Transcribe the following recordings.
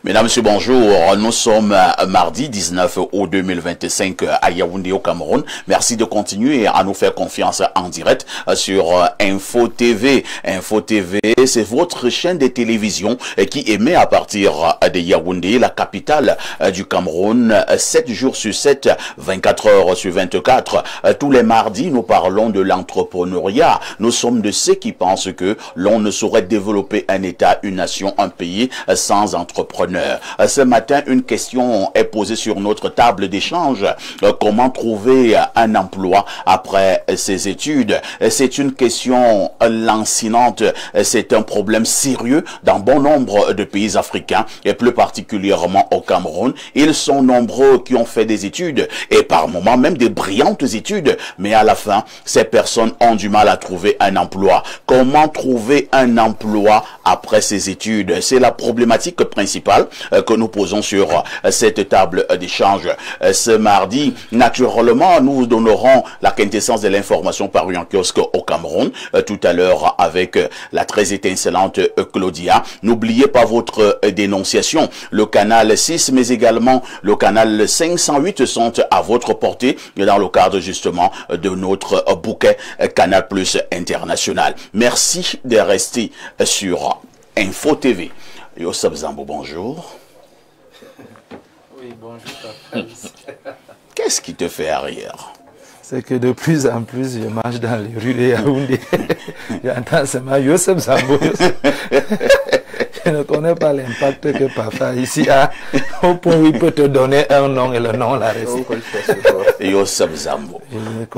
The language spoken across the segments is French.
Mesdames, Messieurs, bonjour. Nous sommes mardi 19 août 2025 à Yaoundé au Cameroun. Merci de continuer à nous faire confiance en direct sur Info TV. Info TV, c'est votre chaîne de télévision qui émet à partir de Yaoundé, la capitale du Cameroun, 7 jours sur 7, 24 heures sur 24. Tous les mardis, nous parlons de l'entrepreneuriat. Nous sommes de ceux qui pensent que l'on ne saurait développer un État, une nation, un pays sans entrepreneurs. Ce matin, une question est posée sur notre table d'échange. Comment trouver un emploi après ses études? C'est une question lancinante. C'est un problème sérieux dans bon nombre de pays africains et plus particulièrement au Cameroun. Ils sont nombreux qui ont fait des études et par moments même des brillantes études. Mais à la fin, ces personnes ont du mal à trouver un emploi. Comment trouver un emploi après ses études? C'est la problématique principale que nous posons sur cette table d'échange. Ce mardi, naturellement, nous vous donnerons la quintessence de l'information parue en kiosque au Cameroun, tout à l'heure avec la très étincelante Claudia. N'oubliez pas votre dénonciation. Le canal 6, mais également le canal 508 sont à votre portée dans le cadre justement de notre bouquet Canal Plus International. Merci de rester sur Info TV. Youssef Zambo, bonjour. Oui, bonjour, papa. Qu'est-ce qui te fait rire? C'est que de plus en plus, je marche dans les rues de Yaoundé. J'entends seulement Youssef Zambo. Je ne connais pas l'impact que papa ici a, au point où il peut te donner un nom et le nom l'a resté. Youssef Zambo.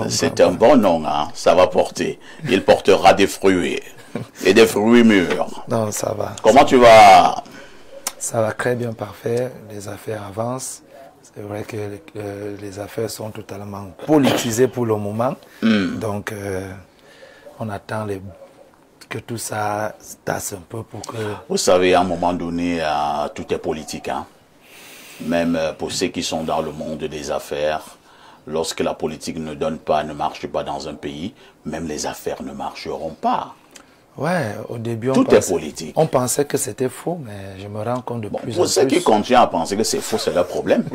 C'est un bon nom, hein? Ça va porter. Il portera des fruits. Et des fruits mûrs. Non, ça va. Comment tu vas? Ça va très bien, parfait. Les affaires avancent. C'est vrai que les affaires sont totalement politisées pour le moment. Donc, on attend que tout ça se tasse un peu pour que... Vous savez, à un moment donné, tout est politique. Hein? Même pour ceux qui sont dans le monde des affaires, lorsque la politique ne donne pas, ne marche pas dans un pays, même les affaires ne marcheront pas. Ouais, au début, tout est politique. On pensait que c'était faux, mais je me rends compte de plus en plus. Pour ceux qui continuent à penser que c'est faux, c'est leur problème.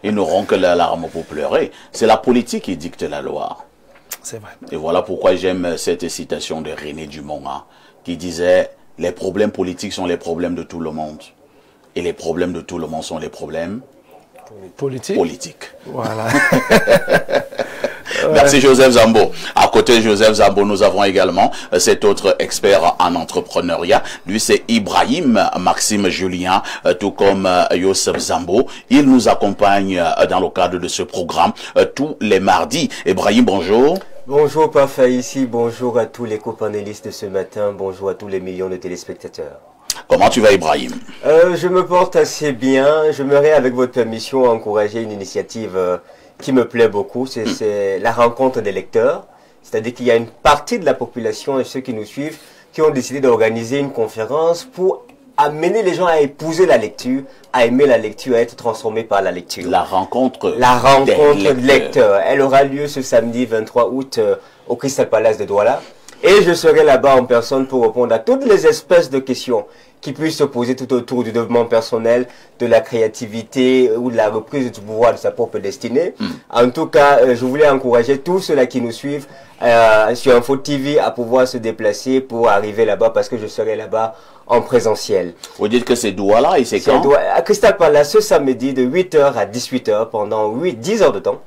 Ils n'auront que la larme pour pleurer. C'est la politique qui dicte la loi. C'est vrai. Et voilà pourquoi j'aime cette citation de René Dumont, hein, qui disait « Les problèmes politiques sont les problèmes de tout le monde. Et les problèmes de tout le monde sont les problèmes politiques. » Voilà. Merci Joseph Zambo. À côté de Joseph Zambo, nous avons également cet autre expert en entrepreneuriat. Lui, c'est Ibrahim Maxime Julien, tout comme Youssef Zambo. Il nous accompagne dans le cadre de ce programme tous les mardis. Ibrahim, bonjour. Bonjour parfait ici, bonjour à tous les copanélistes de ce matin, bonjour à tous les millions de téléspectateurs. Comment tu vas Ibrahim? Je me porte assez bien. J'aimerais avec votre permission encourager une initiative qui me plaît beaucoup, c'est la rencontre des lecteurs. C'est-à-dire qu'il y a une partie de la population et ceux qui nous suivent qui ont décidé d'organiser une conférence pour amener les gens à épouser la lecture, à aimer la lecture, à être transformés par la lecture. La rencontre des lecteurs. Elle aura lieu ce samedi 23 août au Crystal Palace de Douala. Et je serai là-bas en personne pour répondre à toutes les espèces de questions qui puissent se poser tout autour du développement personnel, de la créativité ou de la reprise du pouvoir de sa propre destinée. En tout cas, je voulais encourager tous ceux-là qui nous suivent sur Info TV à pouvoir se déplacer pour arriver là-bas parce que je serai là-bas en présentiel. Vous dites que c'est Douala et c'est quand? À Crystal Palace ce samedi de 8h à 18h pendant 10 heures de temps.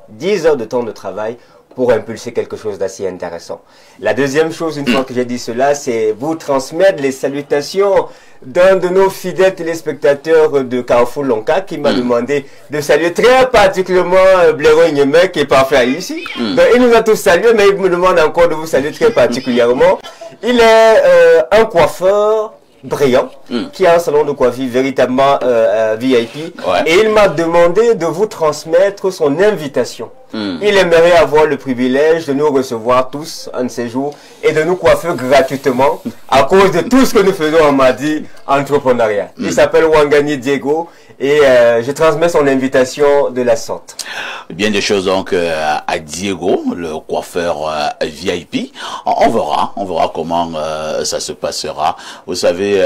10 heures de temps de travail pour impulser quelque chose d'assez intéressant. La deuxième chose, une fois que j'ai dit cela, c'est vous transmettre les salutations d'un de nos fidèles téléspectateurs de Carrefour Lonka qui m'a demandé de saluer très particulièrement Blaireau Nyeme qui est parfait ici. Donc il nous a tous salués, mais il me demande encore de vous saluer très particulièrement. Il est un coiffeur brillant, qui a un salon de coiffure véritablement VIP. Et il m'a demandé de vous transmettre son invitation. Il aimerait avoir le privilège de nous recevoir tous un de ces jours et de nous coiffer gratuitement à cause de tout ce que nous faisons en mardi entrepreneuriat. Il s'appelle Wangani Diego Et je transmets son invitation de la sorte. Bien des choses donc à Diego, le coiffeur VIP. On verra comment ça se passera. Vous savez,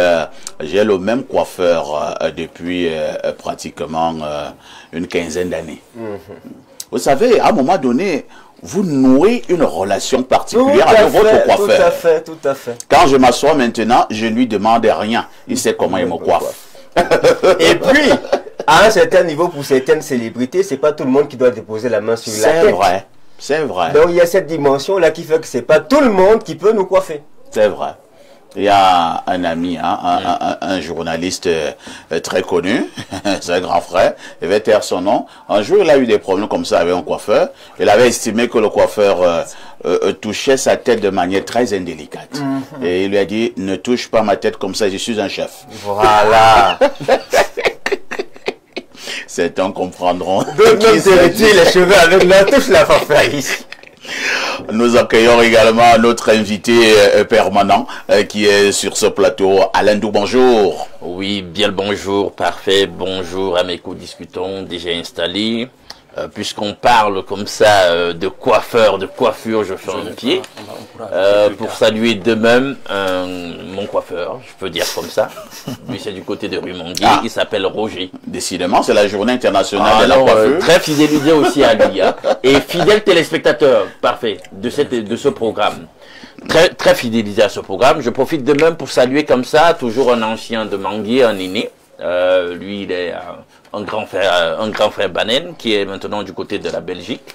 j'ai le même coiffeur depuis pratiquement une quinzaine d'années. Vous savez, à un moment donné, vous nouez une relation particulière avec votre coiffeur. Tout à fait. Quand je m'assois maintenant, je lui demande rien. Il sait comment il me coiffe. Et puis, à un certain niveau, pour certaines célébrités, c'est pas tout le monde qui doit déposer la main sur la tête. C'est vrai, c'est vrai. Donc il y a cette dimension-là qui fait que c'est pas tout le monde qui peut nous coiffer. C'est vrai. Il y a un ami, hein, un journaliste très connu, c'est un grand frère, il va taire son nom. Un jour, il a eu des problèmes comme ça avec un coiffeur. Il avait estimé que le coiffeur touchait sa tête de manière très indélicate. Et il lui a dit, ne touche pas ma tête comme ça, je suis un chef. Voilà. Certains comprendront. D'autres même se retirent les cheveux avec leur touche la faire ici. Nous accueillons également notre invité permanent qui est sur ce plateau, Alain Dou, bonjour. Oui, bien le bonjour, parfait, bonjour à mes co-discutants déjà installés. Puisqu'on parle comme ça de coiffeur, de coiffure, je fais un pied pour saluer de même mon coiffeur, je peux dire comme ça. Lui, c'est du côté de Rumongué, il s'appelle Roger. Décidément, c'est la journée internationale de la coiffure. Très fidélisé aussi à lui, hein, et fidèle téléspectateur, parfait, de ce programme. Très fidélisé à ce programme. Je profite de même pour saluer comme ça, toujours un ancien de Manguier, un aîné. Lui, il est un grand frère Banen, qui est maintenant du côté de la Belgique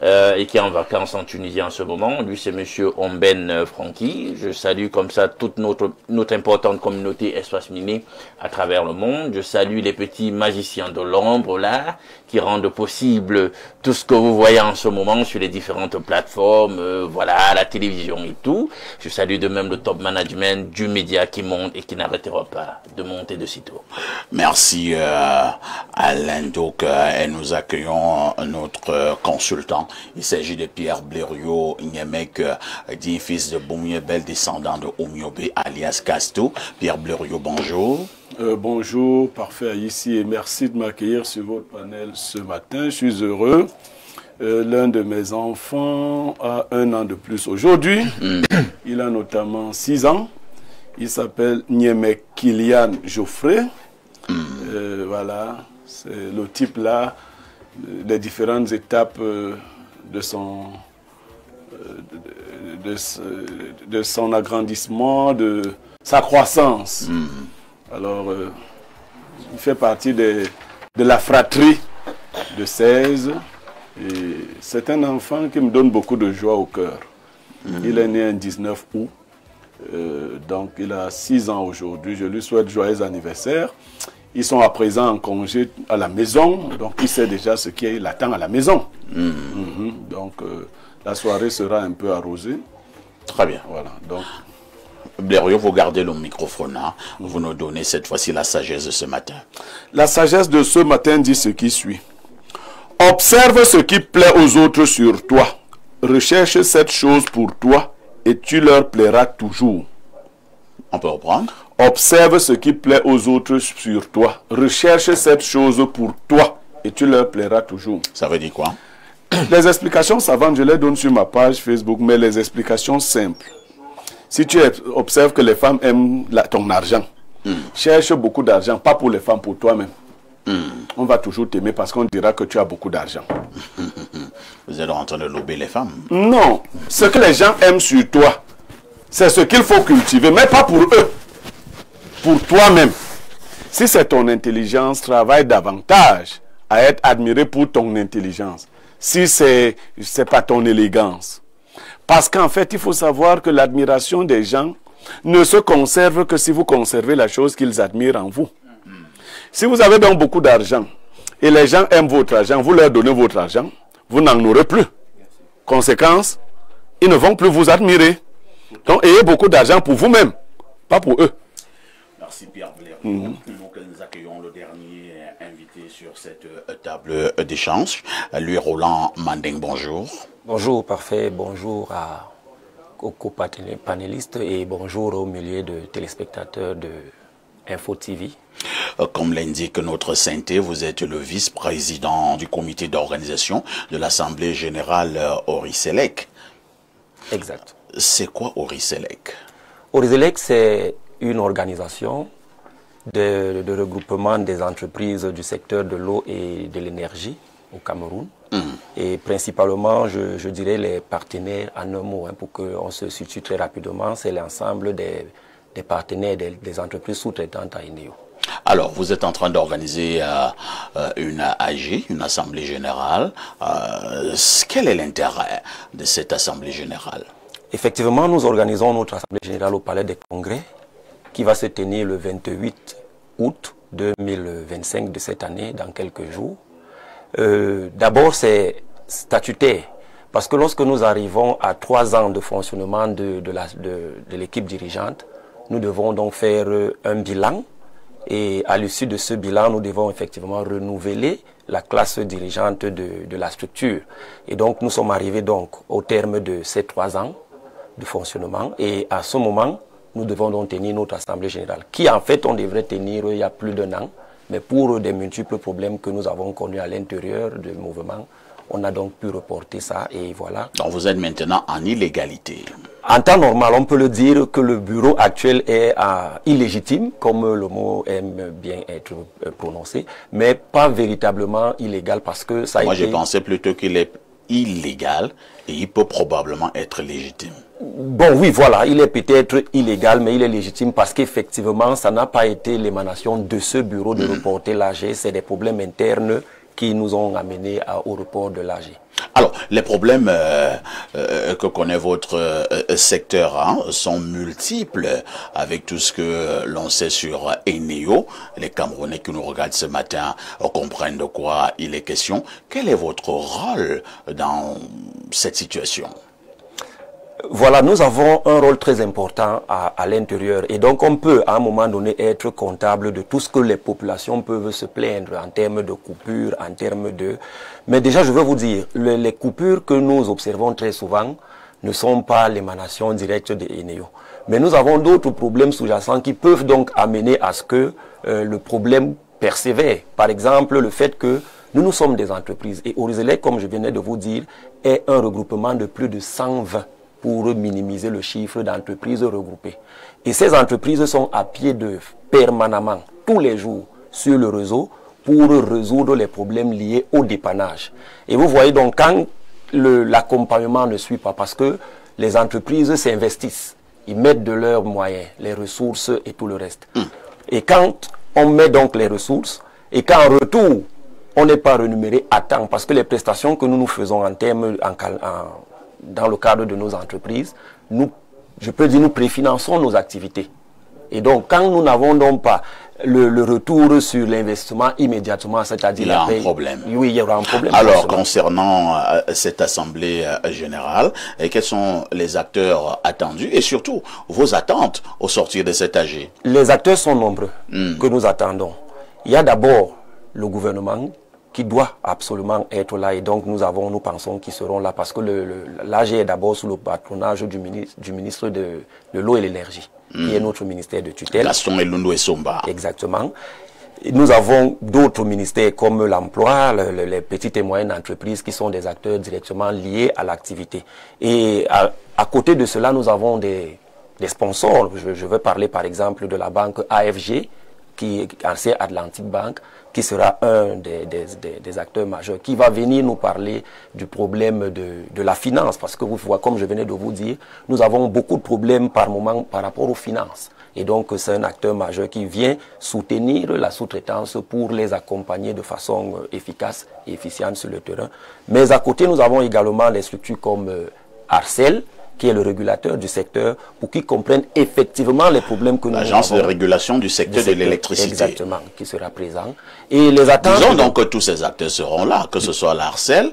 et qui est en vacances en Tunisie en ce moment. Lui, c'est monsieur Omben Francky. Je salue comme ça toute notre importante communauté espace miné à travers le monde. Je salue les petits magiciens de l'ombre là, qui rendent possible tout ce que vous voyez en ce moment sur les différentes plateformes, voilà, la télévision et tout. Je salue de même le top management du média qui monte et qui n'arrêtera pas de monter de sitôt. Merci Alain. Donc, et nous accueillons notre consultant. Il s'agit de Pierre Blériot Nyemek, dit fils de Boumyebel, descendant de Omiobe, alias Casto. Pierre Blériot, bonjour. Bonjour, parfait ici et merci de m'accueillir sur votre panel ce matin. Je suis heureux. L'un de mes enfants a 1 an de plus aujourd'hui. Il a notamment 6 ans. Il s'appelle Nyemek Kylian Geoffrey. Voilà, c'est le type là, les différentes étapes de son agrandissement, de sa croissance. Alors, il fait partie de la fratrie de 16 et c'est un enfant qui me donne beaucoup de joie au cœur. Il est né un 19 août, donc il a 6 ans aujourd'hui. Je lui souhaite joyeux anniversaire. Ils sont à présent en congé à la maison, donc il sait déjà ce qui l'attend à la maison. Donc la soirée sera un peu arrosée. Très bien. Voilà, donc... Blériot, vous gardez le microphone, hein. Vous nous donnez cette fois-ci la sagesse de ce matin. La sagesse de ce matin dit ce qui suit. Observe ce qui plaît aux autres sur toi. Recherche cette chose pour toi et tu leur plairas toujours. On peut reprendre. Observe ce qui plaît aux autres sur toi. Recherche cette chose pour toi et tu leur plairas toujours. Ça veut dire quoi? Les explications savantes, je les donne sur ma page Facebook, mais les explications simples. Si tu observes que les femmes aiment ton argent, cherche beaucoup d'argent, pas pour les femmes, pour toi-même. On va toujours t'aimer parce qu'on dira que tu as beaucoup d'argent. Vous êtes en train de lober les femmes? Non, ce que les gens aiment sur toi, c'est ce qu'il faut cultiver, mais pas pour eux. Pour toi-même. Si c'est ton intelligence, travaille davantage à être admiré pour ton intelligence. Si c'est pas ton élégance. Parce qu'en fait, il faut savoir que l'admiration des gens ne se conserve que si vous conservez la chose qu'ils admirent en vous. Si vous avez donc beaucoup d'argent et les gens aiment votre argent, vous leur donnez votre argent, vous n'en aurez plus. Conséquence, ils ne vont plus vous admirer. Donc, ayez beaucoup d'argent pour vous-même, pas pour eux. Merci Pierre Blériot. Nous accueillons le dernier invité sur cette table d'échange. Lui, Roland Manding, bonjour. Bonjour, parfait. Bonjour aux co-panélistes et bonjour au milieu de téléspectateurs de Info TV. Comme l'indique notre synthé, vous êtes le vice-président du comité d'organisation de l'Assemblée générale Oriselec. Exact. C'est quoi Oriselec? Oriselec, c'est une organisation de regroupement des entreprises du secteur de l'eau et de l'énergie au Cameroun. Et principalement, je dirais les partenaires en un mot, pour qu'on se situe très rapidement, c'est l'ensemble des partenaires des entreprises sous-traitantes à Eneo. Alors, vous êtes en train d'organiser une AG, une Assemblée Générale. Quel est l'intérêt de cette Assemblée Générale? Effectivement, nous organisons notre Assemblée Générale au Palais des Congrès qui va se tenir le 28 août 2025 de cette année, dans quelques jours. D'abord, c'est statutaire, parce que lorsque nous arrivons à 3 ans de fonctionnement de l'équipe dirigeante, nous devons donc faire un bilan, et à l'issue de ce bilan, nous devons effectivement renouveler la classe dirigeante de la structure. Et donc, nous sommes arrivés donc au terme de ces 3 ans de fonctionnement, et à ce moment, nous devons donc tenir notre Assemblée Générale, qui en fait on devrait tenir il y a plus d'1 an, mais pour des multiples problèmes que nous avons connus à l'intérieur du mouvement, on a donc pu reporter ça, et voilà. Donc vous êtes maintenant en illégalité. En temps normal, on peut le dire que le bureau actuel est illégitime, comme le mot aime bien être prononcé, mais pas véritablement illégal, parce que ça a été... Moi, je pensais plutôt qu'il est illégal et il peut probablement être légitime. Bon, oui, voilà, il est peut-être illégal, mais il est légitime parce qu'effectivement, ça n'a pas été l'émanation de ce bureau de reporter l'AG, c'est des problèmes internes qui nous ont amenés au report de l'AG. Alors, les problèmes que connaît votre secteur sont multiples, avec tout ce que l'on sait sur Eneo. Les Camerounais qui nous regardent ce matin comprennent de quoi il est question. Quel est votre rôle dans cette situation ? Voilà, nous avons un rôle très important à l'intérieur, et donc on peut à un moment donné être comptable de tout ce que les populations peuvent se plaindre en termes de coupures, en termes de... Mais déjà je veux vous dire, les coupures que nous observons très souvent ne sont pas l'émanation directe de Eneo. Mais nous avons d'autres problèmes sous-jacents qui peuvent donc amener à ce que le problème persévère. Par exemple, le fait que nous sommes des entreprises, et Oriselec, comme je venais de vous dire, est un regroupement de plus de 120 pour minimiser le chiffre d'entreprises regroupées. Et ces entreprises sont à pied d'œuvre permanemment, tous les jours, sur le réseau pour résoudre les problèmes liés au dépannage. Et vous voyez donc quand l'accompagnement ne suit pas, parce que les entreprises s'investissent, ils mettent de leurs moyens, les ressources et tout le reste. Et quand on met donc les ressources, et qu'en retour, on n'est pas rémunéré à temps, parce que les prestations que nous faisons en termes dans le cadre de nos entreprises, je peux dire, nous préfinançons nos activités. Et donc, quand nous n'avons donc pas le retour sur l'investissement immédiatement, c'est-à-dire... Il y a un problème. Oui, il y aura un problème. Alors, concernant cette Assemblée générale, quels sont les acteurs attendus et surtout vos attentes au sortir de cet AG? Les acteurs sont nombreux que nous attendons. Il y a d'abord le gouvernement qui doit absolument être là, et donc nous pensons qu'ils seront là, parce que l'AG est d'abord sous le patronage du ministre de l'eau et l'énergie, qui est notre ministère de tutelle. Gaston Elundu Essomba. Exactement. Et nous avons d'autres ministères comme l'emploi, les petites et moyennes entreprises qui sont des acteurs directement liés à l'activité. Et à côté de cela, nous avons des sponsors. Je veux parler par exemple de la banque AFG, qui est ancien Atlantic Bank, qui sera un des acteurs majeurs, qui va venir nous parler du problème de la finance. Parce que vous voyez, comme je venais de vous dire, nous avons beaucoup de problèmes par moment par rapport aux finances. Et donc, c'est un acteur majeur qui vient soutenir la sous-traitance pour les accompagner de façon efficace et efficiente sur le terrain. Mais à côté, nous avons également les structures comme Arcel, qui est le régulateur du secteur, pour qu'ils comprennent effectivement les problèmes que nous avons. L'agence de régulation du secteur de l'électricité. Exactement, qui sera présent. Et les attentes... Disons donc que tous ces acteurs seront là, que ce soit l'Arcel,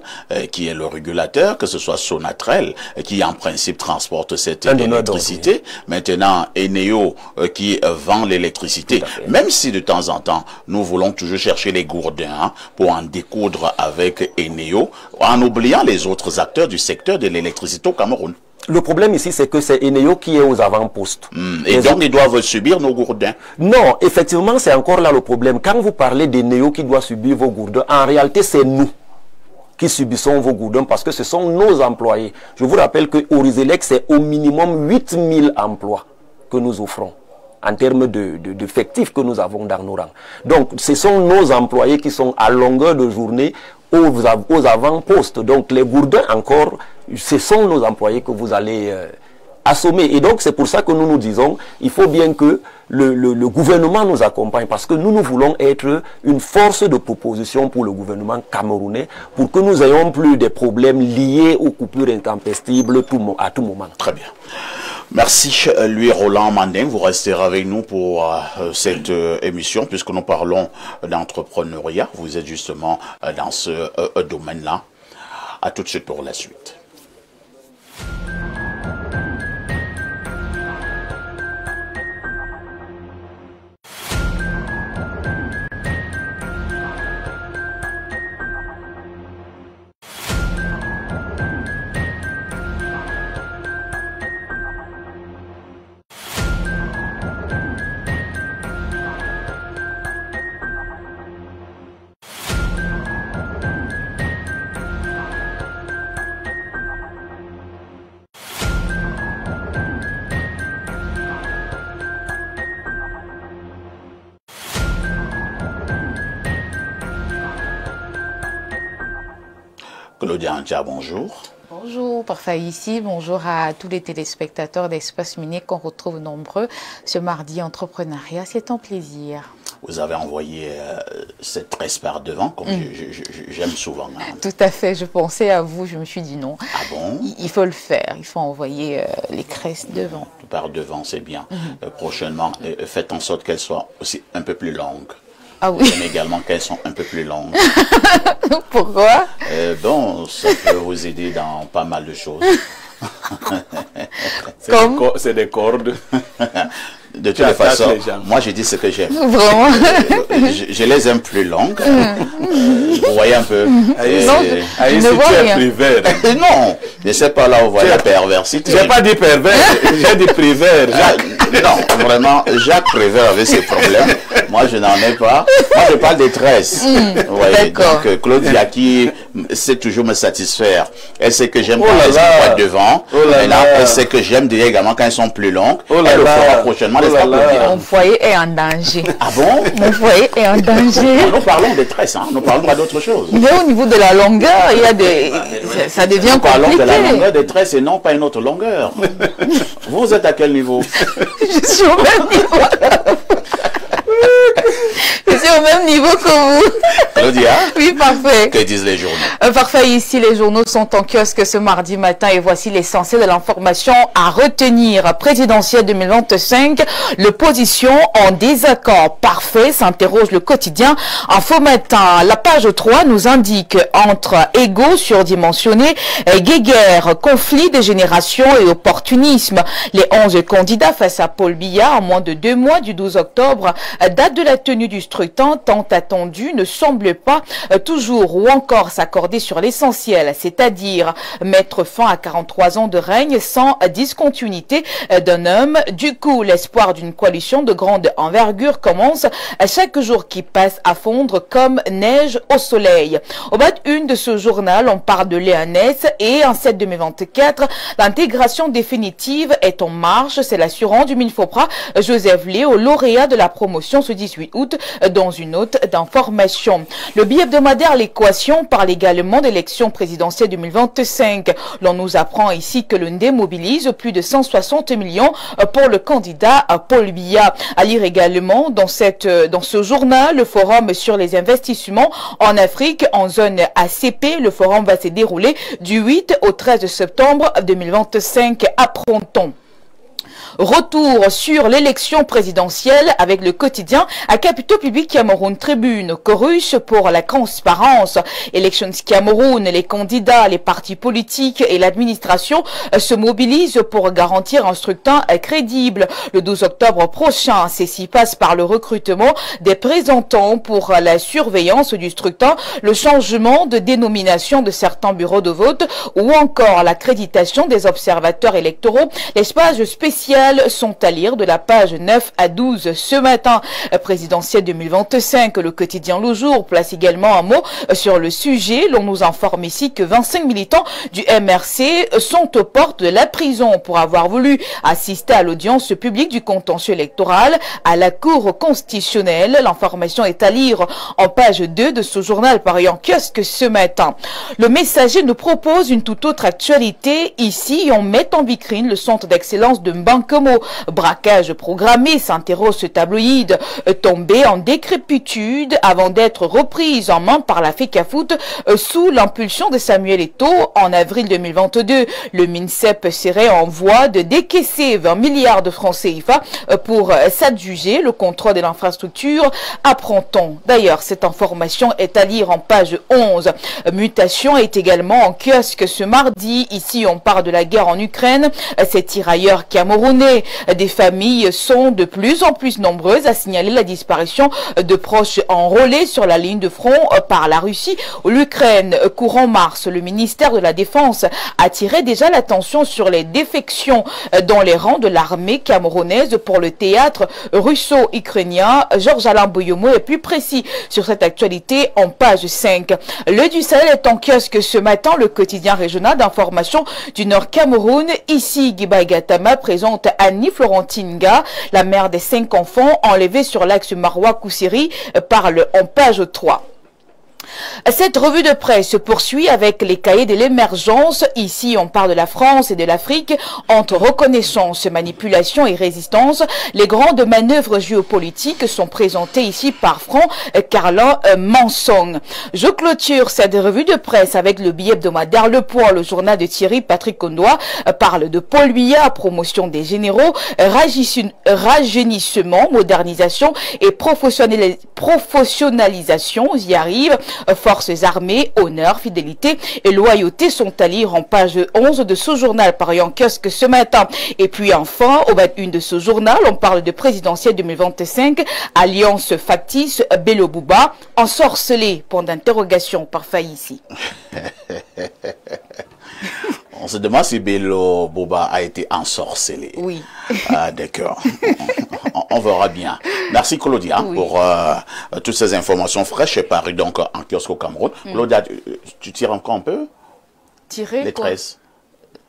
qui est le régulateur, que ce soit Sonatrel, qui en principe transporte cette électricité. Maintenant, Eneo, qui vend l'électricité. Même si de temps en temps, nous voulons toujours chercher les gourdins pour en découdre avec Eneo, en oubliant les autres acteurs du secteur de l'électricité au Cameroun. Le problème ici, c'est que c'est Eneo qui est aux avant-postes. Et donc, ils doivent subir nos gourdins. Non, effectivement, c'est encore là le problème. Quand vous parlez d'Eneo qui doit subir vos gourdins, en réalité, c'est nous qui subissons vos gourdins parce que ce sont nos employés. Je vous rappelle que Orizelec, c'est au minimum 8000 emplois que nous offrons en termes d'effectifs que nous avons dans nos rangs. Donc, ce sont nos employés qui sont à longueur de journée aux avant-postes. Donc, les gourdins encore, ce sont nos employés que vous allez assommer. Et donc, c'est pour ça que nous nous disons, il faut bien que le gouvernement nous accompagne parce que nous voulons être une force de proposition pour le gouvernement camerounais pour que nous n'ayons plus des problèmes liés aux coupures intempestives à tout moment. Très bien. Merci, Louis Roland Mandin. Vous resterez avec nous pour cette émission puisque nous parlons d'entrepreneuriat. Vous êtes justement dans ce domaine-là. À tout de suite pour la suite. Claudia Antia, bonjour. Bonjour, Parfait ici. Bonjour à tous les téléspectateurs d'Espace Minier qu'on retrouve nombreux ce mardi entrepreneuriat. C'est un plaisir. Vous avez envoyé cette tresse par devant, comme j'aime souvent. Hein. Tout à fait. Je pensais à vous. Je me suis dit non. Ah bon? Il faut le faire. Il faut envoyer les tresses devant. Par devant, c'est bien. Prochainement, faites en sorte qu'elles soient aussi un peu plus longues. Ah oui. Mais également qu'elles sont un peu plus longues. Pourquoi? Bon, ça peut vous aider dans pas mal de choses. C'est des cordes. De toutes les façons, moi je dis ce que j'aime. Vraiment? Je les aime plus longues. Vous voyez un peu. Non, je ne vois rien. Non, je ne sais pas là où vous voyez la perversité. J'ai pas dit pervers, j'ai dit Prévert. Non, vraiment, Jacques Prévert avait ses problèmes. Moi, je n'en ai pas. Moi, je parle des tresses. Donc, Claudia qui sait toujours me satisfaire. Elle sait que j'aime quand elles sont devant. Elle sait que j'aime également quand elles sont plus longues. Elle le fera prochainement. Mon foyer est en danger. Ah bon? Mon foyer est en danger. Nous parlons des tresses, hein. Nous parlons pas d'autre chose. Mais au niveau de la longueur, il y a des... ça devient compliqué. Nous parlons de la longueur des tresses et non pas une autre longueur. Vous êtes à quel niveau? Je suis au même niveau. Je suis au même niveau que vous. Claudia? Oui, parfait. Que disent les journaux? Parfait, ici les journaux sont en kiosque ce mardi matin et voici l'essentiel de l'information à retenir. Présidentielle 2025, l'opposition en désaccord. Parfait, s'interroge le quotidien Info Matin. La page 3 nous indique entre égaux surdimensionnés, guéguerre, conflit des générations et opportunisme. Les 11 candidats face à Paul Biya en moins de 2 mois du 12 octobre, date de la tenue du scrutin tant attendu, ne semble pas toujours ou encore s'accorder sur l'essentiel, c'est-à-dire mettre fin à 43 ans de règne sans discontinuité d'un homme. Du coup, l'espoir d'une coalition de grande envergure commence à chaque jour qui passe à fondre comme neige au soleil. Au bas de une de ce journal, on parle de Léonès et en cette 2024, l'intégration définitive est en marche. C'est l'assurant du Minfopra, Joseph Léo, lauréat de la promotion ce 18 août, dans une note d'information. Le billet hebdomadaire L'Équation parle également d'élections présidentielles 2025. L'on nous apprend ici que le NDE mobilise plus de 160 millions pour le candidat Paul Biya. À lire également dans ce journal, le forum sur les investissements en Afrique en zone ACP. Le forum va se dérouler du 8 au 13 septembre 2025 à Pronton. Retour sur l'élection présidentielle avec le quotidien à Capitaux Public Cameroun Tribune. Chorus pour la transparence. Elections Cameroun, les candidats, les partis politiques et l'administration se mobilisent pour garantir un scrutin crédible. Le 12 octobre prochain, ceci passe par le recrutement des représentants pour la surveillance du scrutin, le changement de dénomination de certains bureaux de vote ou encore l'accréditation des observateurs électoraux. Les pages spéciales sont à lire de la page 9 à 12 ce matin. Présidentielle 2025, le quotidien Le Jour place également un mot sur le sujet. L'on nous informe ici que 25 militants du MRC sont aux portes de la prison pour avoir voulu assister à l'audience publique du contentieux électoral à la Cour constitutionnelle. L'information est à lire en page 2 de ce journal paru en kiosque ce matin. Le Messager nous propose une toute autre actualité. Ici, on met en vitrine le centre d'excellence de Mbankomo. Braquage programmé, s'interroge ce tabloïd, tombé en décrépitude avant d'être reprise en main par la FECAFOOT sous l'impulsion de Samuel Eto'o en avril 2022. Le MINSEP serait en voie de décaisser 20 milliards de francs CFA pour s'adjuger le contrôle de l'infrastructure. Apprend-on. D'ailleurs, cette information est à lire en page 11. Mutation est également en kiosque ce mardi. Ici, on parle de la guerre en Ukraine. Ces tirailleurs camerounais, des familles sont de plus en plus nombreuses à signaler la disparition de proches enrôlés sur la ligne de front par la Russie ou l'Ukraine. Courant mars, le ministère de la Défense attirait déjà l'attention sur les défections dans les rangs de l'armée camerounaise pour le théâtre russo-ukrainien. Georges-Alain Boyomo est plus précis sur cette actualité en page 5. Le du Sahel est en kiosque ce matin, le quotidien régional d'information du Nord Cameroun. Ici, Guiba Gatama présente Annie Florentinga, la mère des 5 enfants enlevés sur l'axe Maroua-Koussiri, parle en page 3. Cette revue de presse se poursuit avec les cahiers de l'émergence. Ici, on parle de la France et de l'Afrique. Entre reconnaissance, manipulation et résistance, les grandes manœuvres géopolitiques sont présentées ici par Franck Carlin Mansong. Je clôture cette revue de presse avec le billet hebdomadaire Le Point. Le journal de Thierry Patrick Kondoa parle de Paul Biya, promotion des généraux, rajeunissement, modernisation et professionnalisation. On y arrive. Forces armées, honneur, fidélité et loyauté sont à lire en page 11 de ce journal paru en kiosque ce matin. Et puis enfin, au bas de une de ce journal, on parle de présidentielle 2025, alliance factice, Bello Bouba, ensorcelé, point d'interrogation par Faïssi. On se demande si Bello Bouba a été ensorcelé. Oui. Ah, d'accord. On verra bien. Merci Claudia pour toutes ces informations fraîches parues donc en kiosque au Cameroun. Claudia, tu tires encore un peu? Tirer les tresses.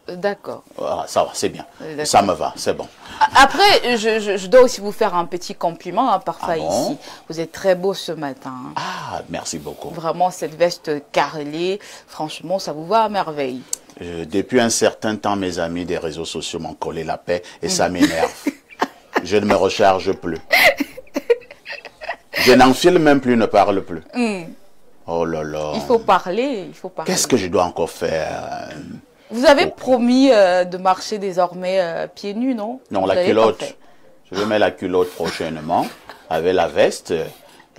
D'accord. Ah, ça va, c'est bien. Ça me va, c'est bon. Après, je dois aussi vous faire un petit compliment parfois bon ici. Vous êtes très beau ce matin. Ah, merci beaucoup. Vraiment, cette veste carrelée, franchement, ça vous va à merveille. Depuis un certain temps, mes amis des réseaux sociaux m'ont collé la paix et ça m'énerve. Je ne me recharge plus. Je n'enfile même plus, ne parle plus. Oh là là. Il faut parler, il faut parler. Qu'est-ce que je dois encore faire? Vous avez promis de marcher désormais pieds nus, non? Non, la culotte. Je vais mettre la culotte prochainement avec la veste.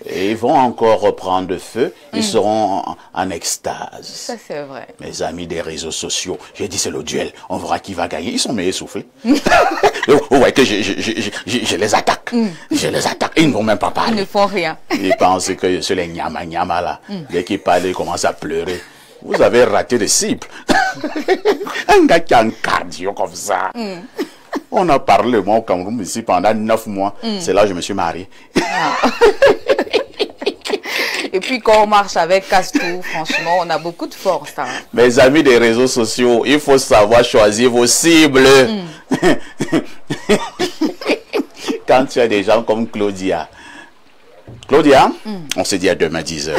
Et ils vont encore reprendre feu. Ils seront en extase. Ça, c'est vrai. Mes amis des réseaux sociaux, j'ai dit c'est le duel. On verra qui va gagner. Ils sont meilleurs soufflés. Vous voyez que je les attaque. Je les attaque. Ils ne vont même pas parler. Ils ne font rien. Ils pensent que c'est les nyama là. Dès qu'ils parlent, ils commencent à pleurer. Vous avez raté des cibles. Un gars qui a un cardio comme ça. On a parlé, moi, au Cameroun, ici, pendant 9 mois. C'est là que je me suis marié. Et puis, quand on marche avec Castou, franchement, on a beaucoup de force. Hein. Mes amis des réseaux sociaux, il faut savoir choisir vos cibles. Quand tu as des gens comme Claudia. Claudia, on se dit à demain 10h.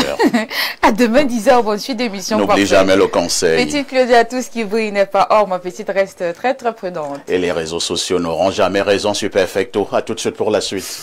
À demain 10h, bonne suite d'émission. N'oublie jamais le conseil. Petite Claudia, tout ce qui brille n'est pas or. Ma petite reste très très prudente. Et les réseaux sociaux n'auront jamais raison. Superfecto. À tout de suite pour la suite.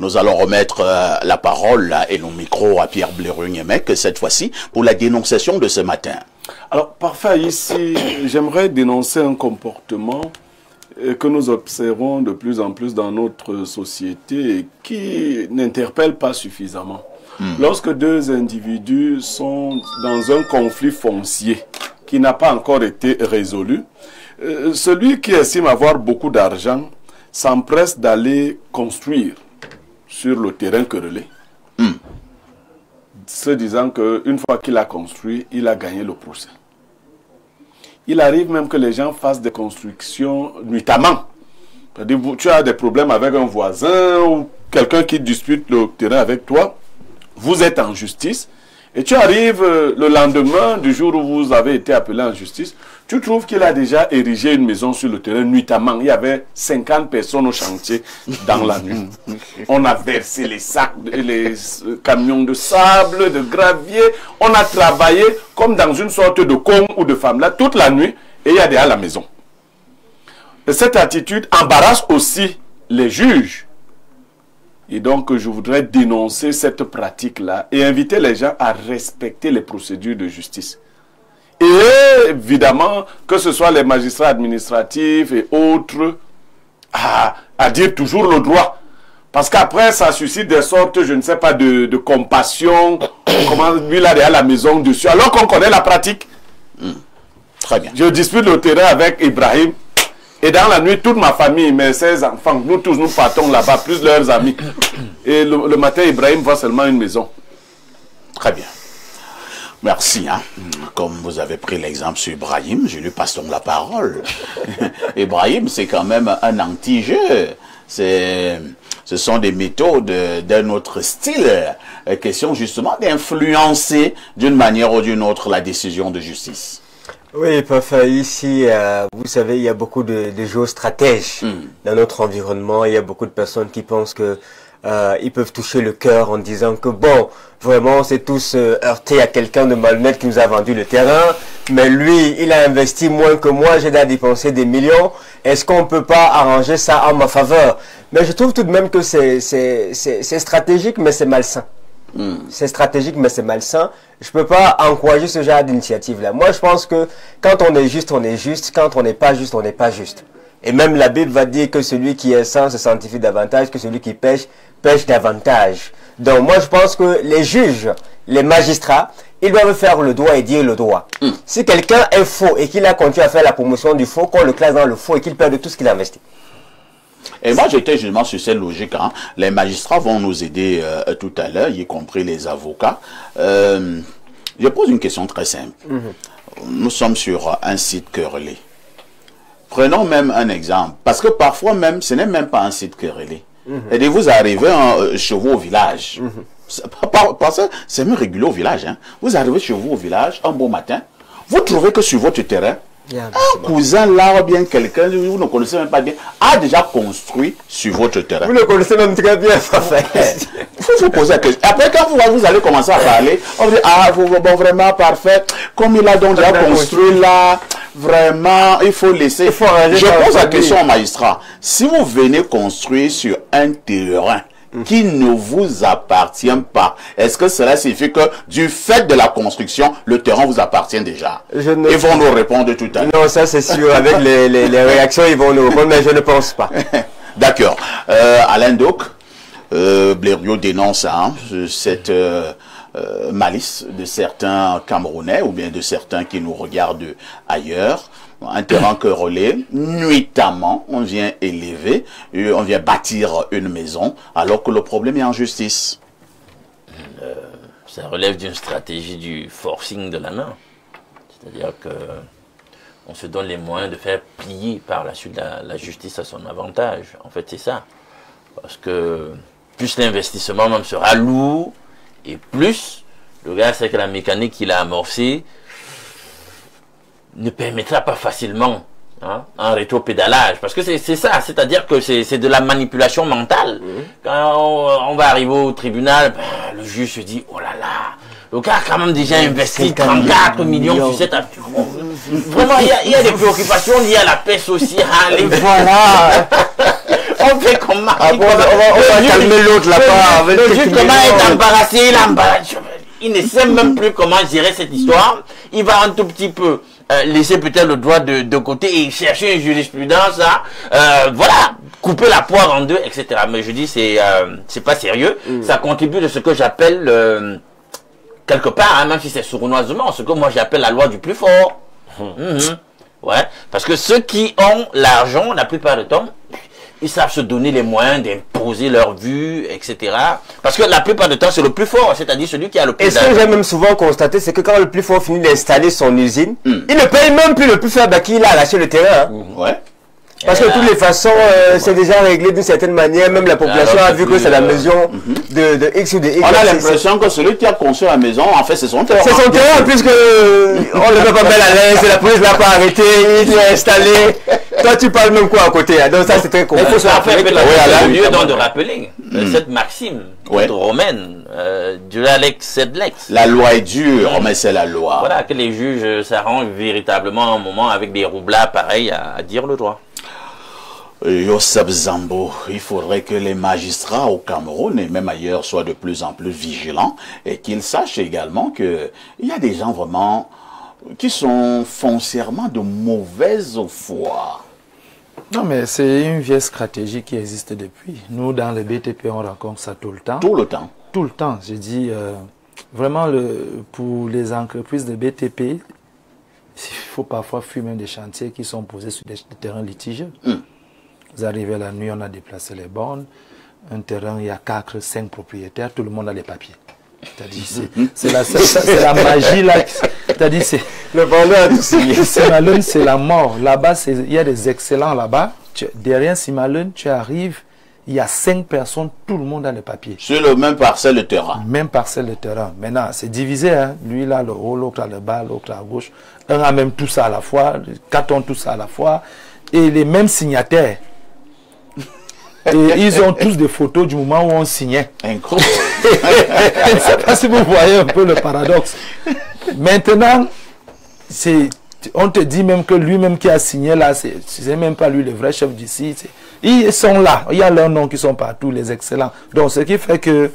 Nous allons remettre la parole et le micro à Pierre Blérugnemec, cette fois-ci, pour la dénonciation de ce matin. Alors, parfait, ici, j'aimerais dénoncer un comportement que nous observons de plus en plus dans notre société et qui n'interpelle pas suffisamment. Lorsque deux individus sont dans un conflit foncier qui n'a pas encore été résolu, celui qui estime avoir beaucoup d'argent s'empresse d'aller construire sur le terrain querellé, se disant qu'une fois qu'il a construit, il a gagné le procès. Il arrive même que les gens fassent des constructions nuitamment. C'est-à-dire, tu as des problèmes avec un voisin ou quelqu'un qui dispute le terrain avec toi, vous êtes en justice, et tu arrives le lendemain du jour où vous avez été appelé en justice, tu trouves qu'il a déjà érigé une maison sur le terrain nuitamment. Il y avait 50 personnes au chantier dans la nuit. On a versé les sacs, les camions de sable, de gravier. On a travaillé comme dans une sorte de con ou de femme là toute la nuit et il y a déjà la maison. Et cette attitude embarrasse aussi les juges. Et donc, je voudrais dénoncer cette pratique-là et inviter les gens à respecter les procédures de justice. Et évidemment, que ce soit les magistrats administratifs et autres, à dire toujours le droit. Parce qu'après, ça suscite des sortes, je ne sais pas, de compassion. Comment lui, là, à la maison dessus, alors qu'on connaît la pratique. Très bien. Je dispute le terrain avec Ibrahim. Et dans la nuit, toute ma famille, mes 16 enfants, nous tous, nous partons là-bas, plus leurs amis. Et le matin, Ibrahim voit seulement une maison. Très bien. Merci. Hein. Comme vous avez pris l'exemple sur Ibrahim, je lui passe donc la parole. Ibrahim, c'est quand même un anti-jeu. Ce sont des méthodes d'un autre style. Question justement d'influencer d'une manière ou d'une autre la décision de justice. Oui, parfait. Ici, vous savez, il y a beaucoup de géostratèges dans notre environnement. Il y a beaucoup de personnes qui pensent que ils peuvent toucher le cœur en disant que bon, vraiment, c'est tous heurté à quelqu'un de malhonnête qui nous a vendu le terrain, mais lui, il a investi moins que moi, j'ai déjà dépensé des millions. Est-ce qu'on peut pas arranger ça en ma faveur? Mais je trouve tout de même que c'est stratégique, mais c'est malsain. C'est stratégique, mais c'est malsain. Je peux pas encourager ce genre d'initiative-là. Moi, je pense que quand on est juste, on est juste. Quand on n'est pas juste, on n'est pas juste. Et même la Bible va dire que celui qui est saint se sanctifie davantage, que celui qui pêche, pêche davantage. Donc moi, je pense que les juges, les magistrats, ils doivent faire le droit et dire le droit. Si quelqu'un est faux et qu'il a continué à faire la promotion du faux, qu'on le classe dans le faux et qu'il perde tout ce qu'il a investi. Et moi, j'étais justement sur cette logique. Hein. Les magistrats vont nous aider tout à l'heure, y compris les avocats. Je pose une question très simple. Nous sommes sur un site querellé. Prenons même un exemple. Parce que parfois même, ce n'est même pas un site querellé. Et vous arrivez chez vous au village. Parce que c'est même régulier au village. Hein. Vous arrivez chez vous au village, un beau matin. Vous trouvez que sur votre terrain, un cousin là, ou bien quelqu'un, vous ne connaissez même pas bien, a déjà construit sur votre terrain. Vous le connaissez même très bien, parfait. Il faut vous poser la question. Après, quand vous allez commencer à parler, on vous dit, ah, bon, vraiment parfait. Comme il a donc déjà construit là, vraiment, il faut laisser. Je pose la question au magistrat. Si vous venez construire sur un terrain qui ne vous appartient pas, est-ce que cela signifie que du fait de la construction, le terrain vous appartient déjà? Ils vont nous répondre tout à l'heure. Non, ça c'est sûr. Avec les réactions, ils vont nous répondre, mais je ne pense pas. D'accord. Alain Doc, Blériot dénonce cette malice de certains Camerounais ou bien de certains qui nous regardent ailleurs. Un terrain querellé, nuitamment, on vient élever, on vient bâtir une maison, alors que le problème est en justice. Ça relève d'une stratégie du forcing de la main. C'est-à-dire que on se donne les moyens de faire plier par la suite la justice à son avantage. En fait, c'est ça. Parce que plus l'investissement même sera lourd, et plus le gars sait que la mécanique qu'il a amorcée ne permettra pas facilement un rétropédalage. Parce que c'est ça, c'est-à-dire que c'est de la manipulation mentale. Quand on va arriver au tribunal, le juge se dit, oh là là, le gars a quand même déjà investi 34 millions sur cette assurance. Vraiment, il y a des préoccupations liées à la paix sociale. Et voilà. On fait comment? On va calmer l'autre là-bas. Le juge, comment est embarrassé? Il ne sait même plus comment gérer cette histoire. Il va un tout petit peu laisser peut-être le droit de côté et chercher une jurisprudence, voilà, couper la poire en deux, etc. Mais je dis, c'est pas sérieux. Ça contribue de ce que j'appelle, quelque part, hein, même si c'est sournoisement, ce que moi j'appelle la loi du plus fort. Ouais, parce que ceux qui ont l'argent, la plupart du temps, ils savent se donner les moyens d'imposer leur vue, etc. Parce que la plupart du temps, c'est le plus fort, c'est-à-dire celui qui a le plus d'argent. Et ce que j'ai même souvent constaté, c'est que quand le plus fort finit d'installer son usine, il ne paye même plus le plus faible à qui il a lâché le terrain. Hein. Ouais. Parce que de toutes les façons, c'est déjà réglé d'une certaine manière. Même la population a vu que c'est la maison de X ou de Y. On a l'impression que celui qui a construit la maison, en fait, c'est son terrain. C'est son terrain, puisque on ne le met pas mal à l'aise, la police l'a pas arrêté, il est installé. Toi, tu parles même quoi à côté, hein? Donc ça, c'est très compliqué. Il faut se rappeler, au lieu de rappeler cette maxime romaine, Dura lex sed lex. La loi est dure, mais c'est la loi. Voilà, que les juges s'arrangent véritablement un moment avec des roublards pareils à dire le droit. Yosef Zambo, il faudrait que les magistrats au Cameroun et même ailleurs soient de plus en plus vigilants et qu'ils sachent également qu'il y a des gens vraiment qui sont foncièrement de mauvaise foi. Non, mais c'est une vieille stratégie qui existe depuis. Nous, dans le BTP, on rencontre ça tout le temps. Tout le temps. Tout le temps. Je dis, vraiment, pour les entreprises de BTP, il faut parfois fuir même des chantiers qui sont posés sur des terrains litigieux. Vous arrivez la nuit, on a déplacé les bornes. Un terrain, il y a 4, 5 propriétaires, tout le monde a les papiers. C'est-à-dire, c'est la magie là. C'est-à-dire, c'est le vendeur de Simalone, c'est la mort. Là-bas, il y a des excellents là-bas. Derrière Simalone, tu arrives, il y a 5 personnes, tout le monde a les papiers. Sur le même parcelle de terrain. Même parcelle de terrain. Maintenant, c'est divisé. Hein. Lui, là, le haut, l'autre, le bas, l'autre, à gauche. Un a même tout ça à la fois. 4 ont tout ça à la fois. Et les mêmes signataires. Et ils ont tous des photos du moment où on signait. Incroyable. Je ne sais pas si vous voyez un peu le paradoxe. Maintenant, on te dit même que lui-même qui a signé là, c'est même pas lui le vrai chef d'ici. Ils sont là. Il y a leurs noms qui sont partout, les excellents. Donc, ce qui fait que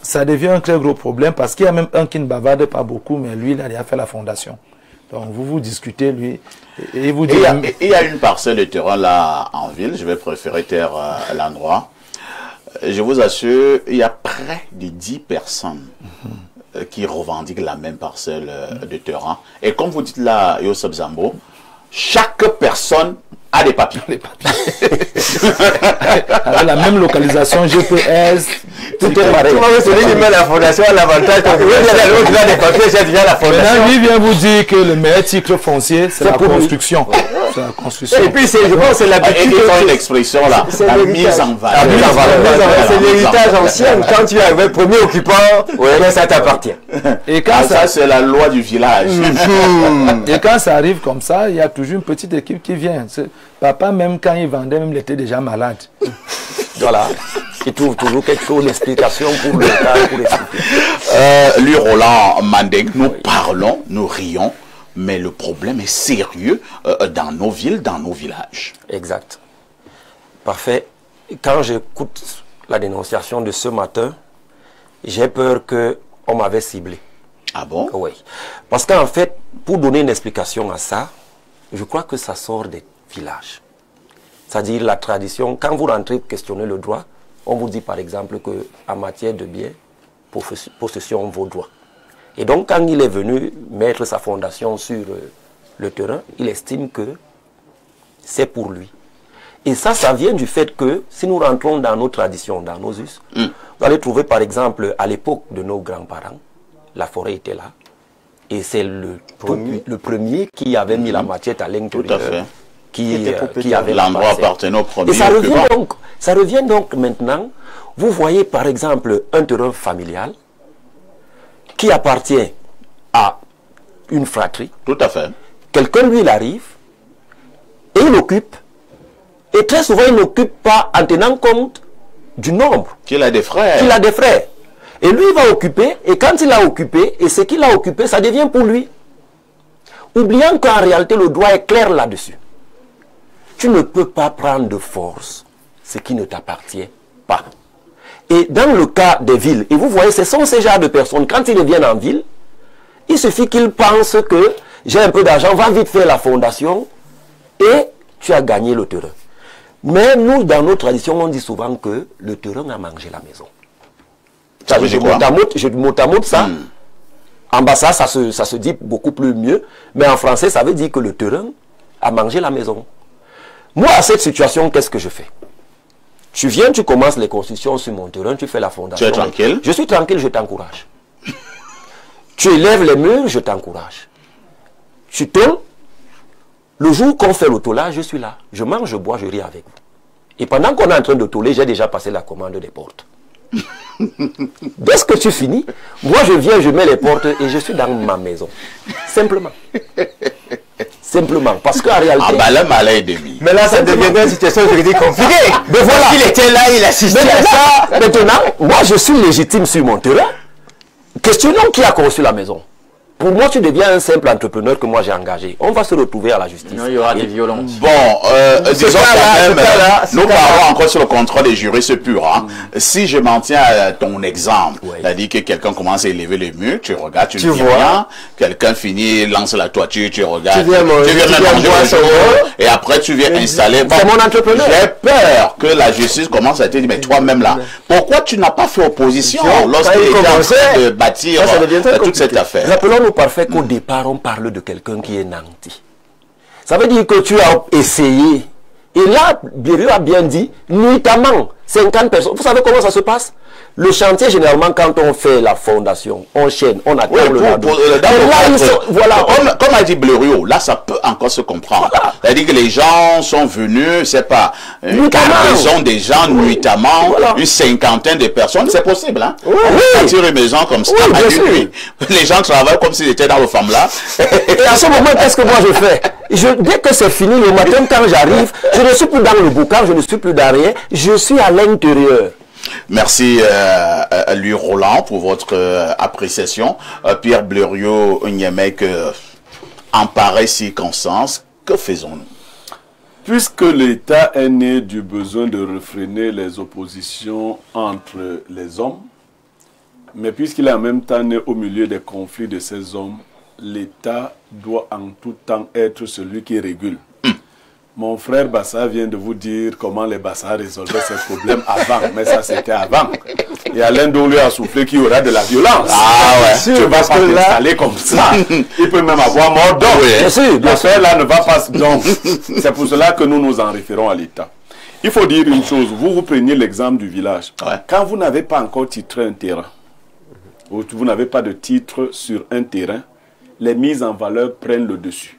ça devient un très gros problème parce qu'il y a même un qui ne bavarde pas beaucoup, mais lui, il a fait la fondation. Donc, vous discutez, lui, et vous dites... Il y a une parcelle de terrain là en ville, je vais préférer taire l'endroit. Je vous assure, il y a près de 10 personnes qui revendiquent la même parcelle de terrain. Et comme vous dites là, Yosef Zambo, chaque personne a des papiers. Avec la même localisation, GPS, tout est pareil. Celui qui met la fondation a l'avantage que l'autre a des papiers, c'est déjà la fondation. Maintenant, lui vient vous dire que le meilleur titre foncier, c'est la construction. C'est la construction. Et puis, je pense que c'est l'habitude. Et une expression là, la mise en valeur. C'est l'héritage ancien. Quand tu es le premier occupant, ça t'appartient. Et quand ça, c'est la loi du village. Et quand ça arrive comme ça, il y a toujours une petite équipe qui vient. Papa, même quand il vendait, même il était déjà malade. Voilà. Il trouve toujours quelque chose d'explication pour le cas, pour expliquer. Lui, Roland Mandeng, nous parlons, nous rions, mais le problème est sérieux dans nos villes, dans nos villages. Exact. Parfait. Quand j'écoute la dénonciation de ce matin, j'ai peur qu'on m'avait ciblé. Ah bon? Oui. Parce qu'en fait, pour donner une explication à ça, je crois que ça sort des villages. C'est-à-dire la tradition, quand vous rentrez questionner le droit, on vous dit par exemple qu'en matière de biens, possession vaut droit. Et donc quand il est venu mettre sa fondation sur le terrain, il estime que c'est pour lui. Et ça vient du fait que si nous rentrons dans nos traditions, dans nos us, vous allez trouver par exemple à l'époque de nos grands-parents, la forêt était là. Et c'est le premier qui avait mis la machette à l'intérieur. Qui avait l'endroit appartenant au premier. Et ça revient donc maintenant, vous voyez par exemple un terrain familial qui appartient à une fratrie. Tout à fait. Quelqu'un, lui, il arrive et il occupe. Et très souvent, il n'occupe pas en tenant compte du nombre. Qu'il a des frères. Qu'il a des frères. Et lui, il va occuper, et quand il a occupé, et ce qu'il a occupé, ça devient pour lui. Oubliant qu'en réalité, le droit est clair là-dessus. Tu ne peux pas prendre de force ce qui ne t'appartient pas. Et dans le cas des villes, et vous voyez, ce sont ces genres de personnes, quand ils viennent en ville, il suffit qu'ils pensent que j'ai un peu d'argent, va vite faire la fondation et tu as gagné le terrain. Mais nous, dans nos traditions, on dit souvent que le terrain a mangé la maison. Ça veut dire quoi? Je mot à mot ça. En bassa, ça se dit beaucoup plus mieux. Mais en français, ça veut dire que le terrain a mangé la maison. Moi, à cette situation, qu'est-ce que je fais? Tu viens, tu commences les constructions sur mon terrain, tu fais la fondation. Tu es tranquille? Je suis tranquille, je t'encourage. Tu élèves les murs, je t'encourage. Tu tôles. Le jour qu'on fait le tôlage, je suis là. Je mange, je bois, je ris avec vous. Et pendant qu'on est en train de tôler, j'ai déjà passé la commande des portes. Dès que tu finis, moi je viens, je mets les portes et je suis dans ma maison. Simplement. Simplement. Parce qu'en réalité... Ah bah là, malin et demi. Mais là, ça devient une situation juridique compliquée. Mais voilà. Il était là, il assistait à ça. Maintenant, moi je suis légitime sur mon terrain. Questionnons qui a conçu la maison. Pour moi, tu deviens un simple entrepreneur que moi j'ai engagé. On va se retrouver à la justice. Non, il y aura des violences. Bon, disons quand même, nous parlons encore sur le contrôle des juristes purs. Hein. Si je m'en tiens à ton exemple, c'est-à-dire que quelqu'un commence à élever les murs, tu regardes, tu ne dis rien. Quelqu'un finit, lance la toiture, tu regardes. Tu viens manger le jour, et après tu viens installer. C'est mon entrepreneur. J'ai peur que la justice commence à te dire, mais toi-même là, pourquoi tu n'as pas fait opposition lorsqu'il était en train de bâtir toute cette affaire? Rappelons-nous parfait qu'au départ, on parle de quelqu'un qui est nanti. Ça veut dire que tu as essayé. Et là, Biriou a bien dit, nuitamment, 50 personnes. Vous savez comment ça se passe? Le chantier, généralement, quand on fait la fondation, on chaîne, on attend le radeau. Voilà, comme a dit Blériot, là, ça peut encore se comprendre. Voilà. C'est-à-dire que les gens sont venus, c'est pas une cargaison des gens, nuitamment, une cinquantaine de personnes, c'est possible, hein? On tire une maison comme ça, les gens travaillent comme s'ils étaient dans le FAMLA. Et à ce moment, qu'est-ce que moi je fais? Dès que c'est fini, le matin, quand j'arrive, je ne suis plus dans le boucan, je ne suis plus dans rien, je suis à l'intérieur. Merci Louis Roland pour votre appréciation. Pierre Blériot Nyemek, en pareille circonstance, que faisons-nous? Puisque l'État est né du besoin de réfréner les oppositions entre les hommes, mais puisqu'il est en même temps né au milieu des conflits de ces hommes, l'État doit en tout temps être celui qui régule. Mon frère Bassa vient de vous dire comment les Bassa résolvaient ces problèmes avant, mais ça c'était avant. Et Alain Doulou a soufflé qu'il y aura de la violence. Ah ouais. Tu vas pas t'installer comme ça. Il peut même avoir mort d'homme. Bien sûr. L'affaire là ne va pas. Donc, c'est pour cela que nous nous en référons à l'État. Il faut dire une chose. Vous prenez l'exemple du village. Ouais. Quand vous n'avez pas encore titré un terrain, ou vous n'avez pas de titre sur un terrain, les mises en valeur prennent le dessus.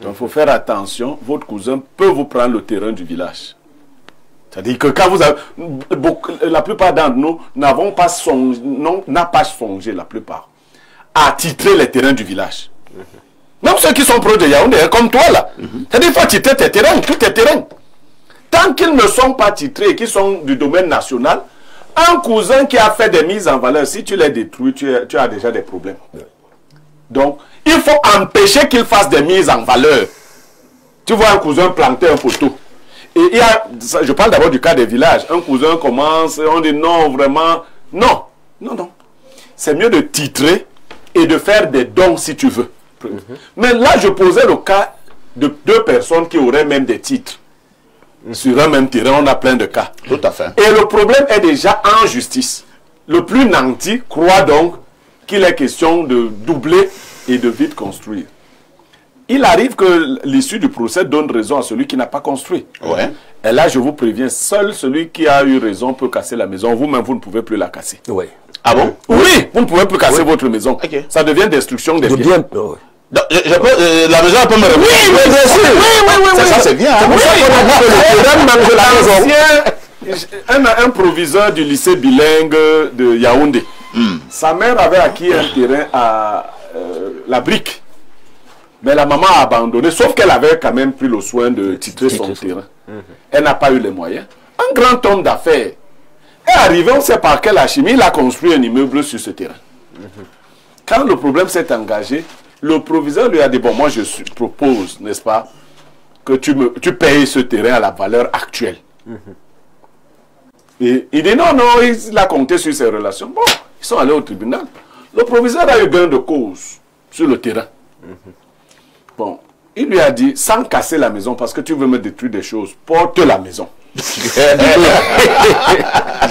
Donc, il faut faire attention. Votre cousin peut vous prendre le terrain du village. C'est-à-dire que quand vous avez... la plupart d'entre nous n'avons pas songé, n'a pas songé, la plupart, à titrer les terrains du village. Même ceux qui sont proches de Yaoundé, comme toi là. C'est-à-dire qu'il faut titrer tes terrains, tous tes terrains. Tant qu'ils ne sont pas titrés et qu'ils sont du domaine national, un cousin qui a fait des mises en valeur, si tu les détruis, tu as déjà des problèmes. Donc, il faut empêcher qu'il fasse des mises en valeur. Tu vois un cousin planter un poteau. Et il y a, je parle d'abord du cas des villages. Un cousin commence, on dit non, vraiment. Non, non, non. C'est mieux de titrer et de faire des dons si tu veux. Mais là, je posais le cas de deux personnes qui auraient même des titres. Sur un même terrain, on a plein de cas. Tout à fait. Et le problème est déjà en justice. Le plus nanti croit donc qu'il est question de doubler et de vite construire. Il arrive que l'issue du procès donne raison à celui qui n'a pas construit. Ouais. Et là, je vous préviens, seul celui qui a eu raison peut casser la maison. Vous-même, vous ne pouvez plus la casser. Oui. Ah bon? Oui, vous ne pouvez plus casser votre maison. Okay. Ça devient destruction des biens. Donc, la maison peut me revenir. Oui, bien sûr. Oui. Ça, c'est bien. C'est pour ça qu'on a dit que le terrain mange la maison. Un proviseur du lycée bilingue de Yaoundé. Sa mère avait acquis un terrain à la brique. Mais la maman a abandonné, sauf qu'elle avait quand même pris le soin de titrer son terrain. Elle n'a pas eu les moyens. Un grand homme d'affaires est arrivé, on ne sait par quelle alchimie, il a construit un immeuble sur ce terrain. Quand le problème s'est engagé, le proviseur lui a dit, bon, moi je propose, n'est-ce pas, que tu payes ce terrain à la valeur actuelle. Et il dit non, il a compté sur ses relations. Bon, ils sont allés au tribunal. Le proviseur a eu gain de cause sur le terrain. Bon, il lui a dit, sans casser la maison, parce que tu veux me détruire des choses, porte la maison. Je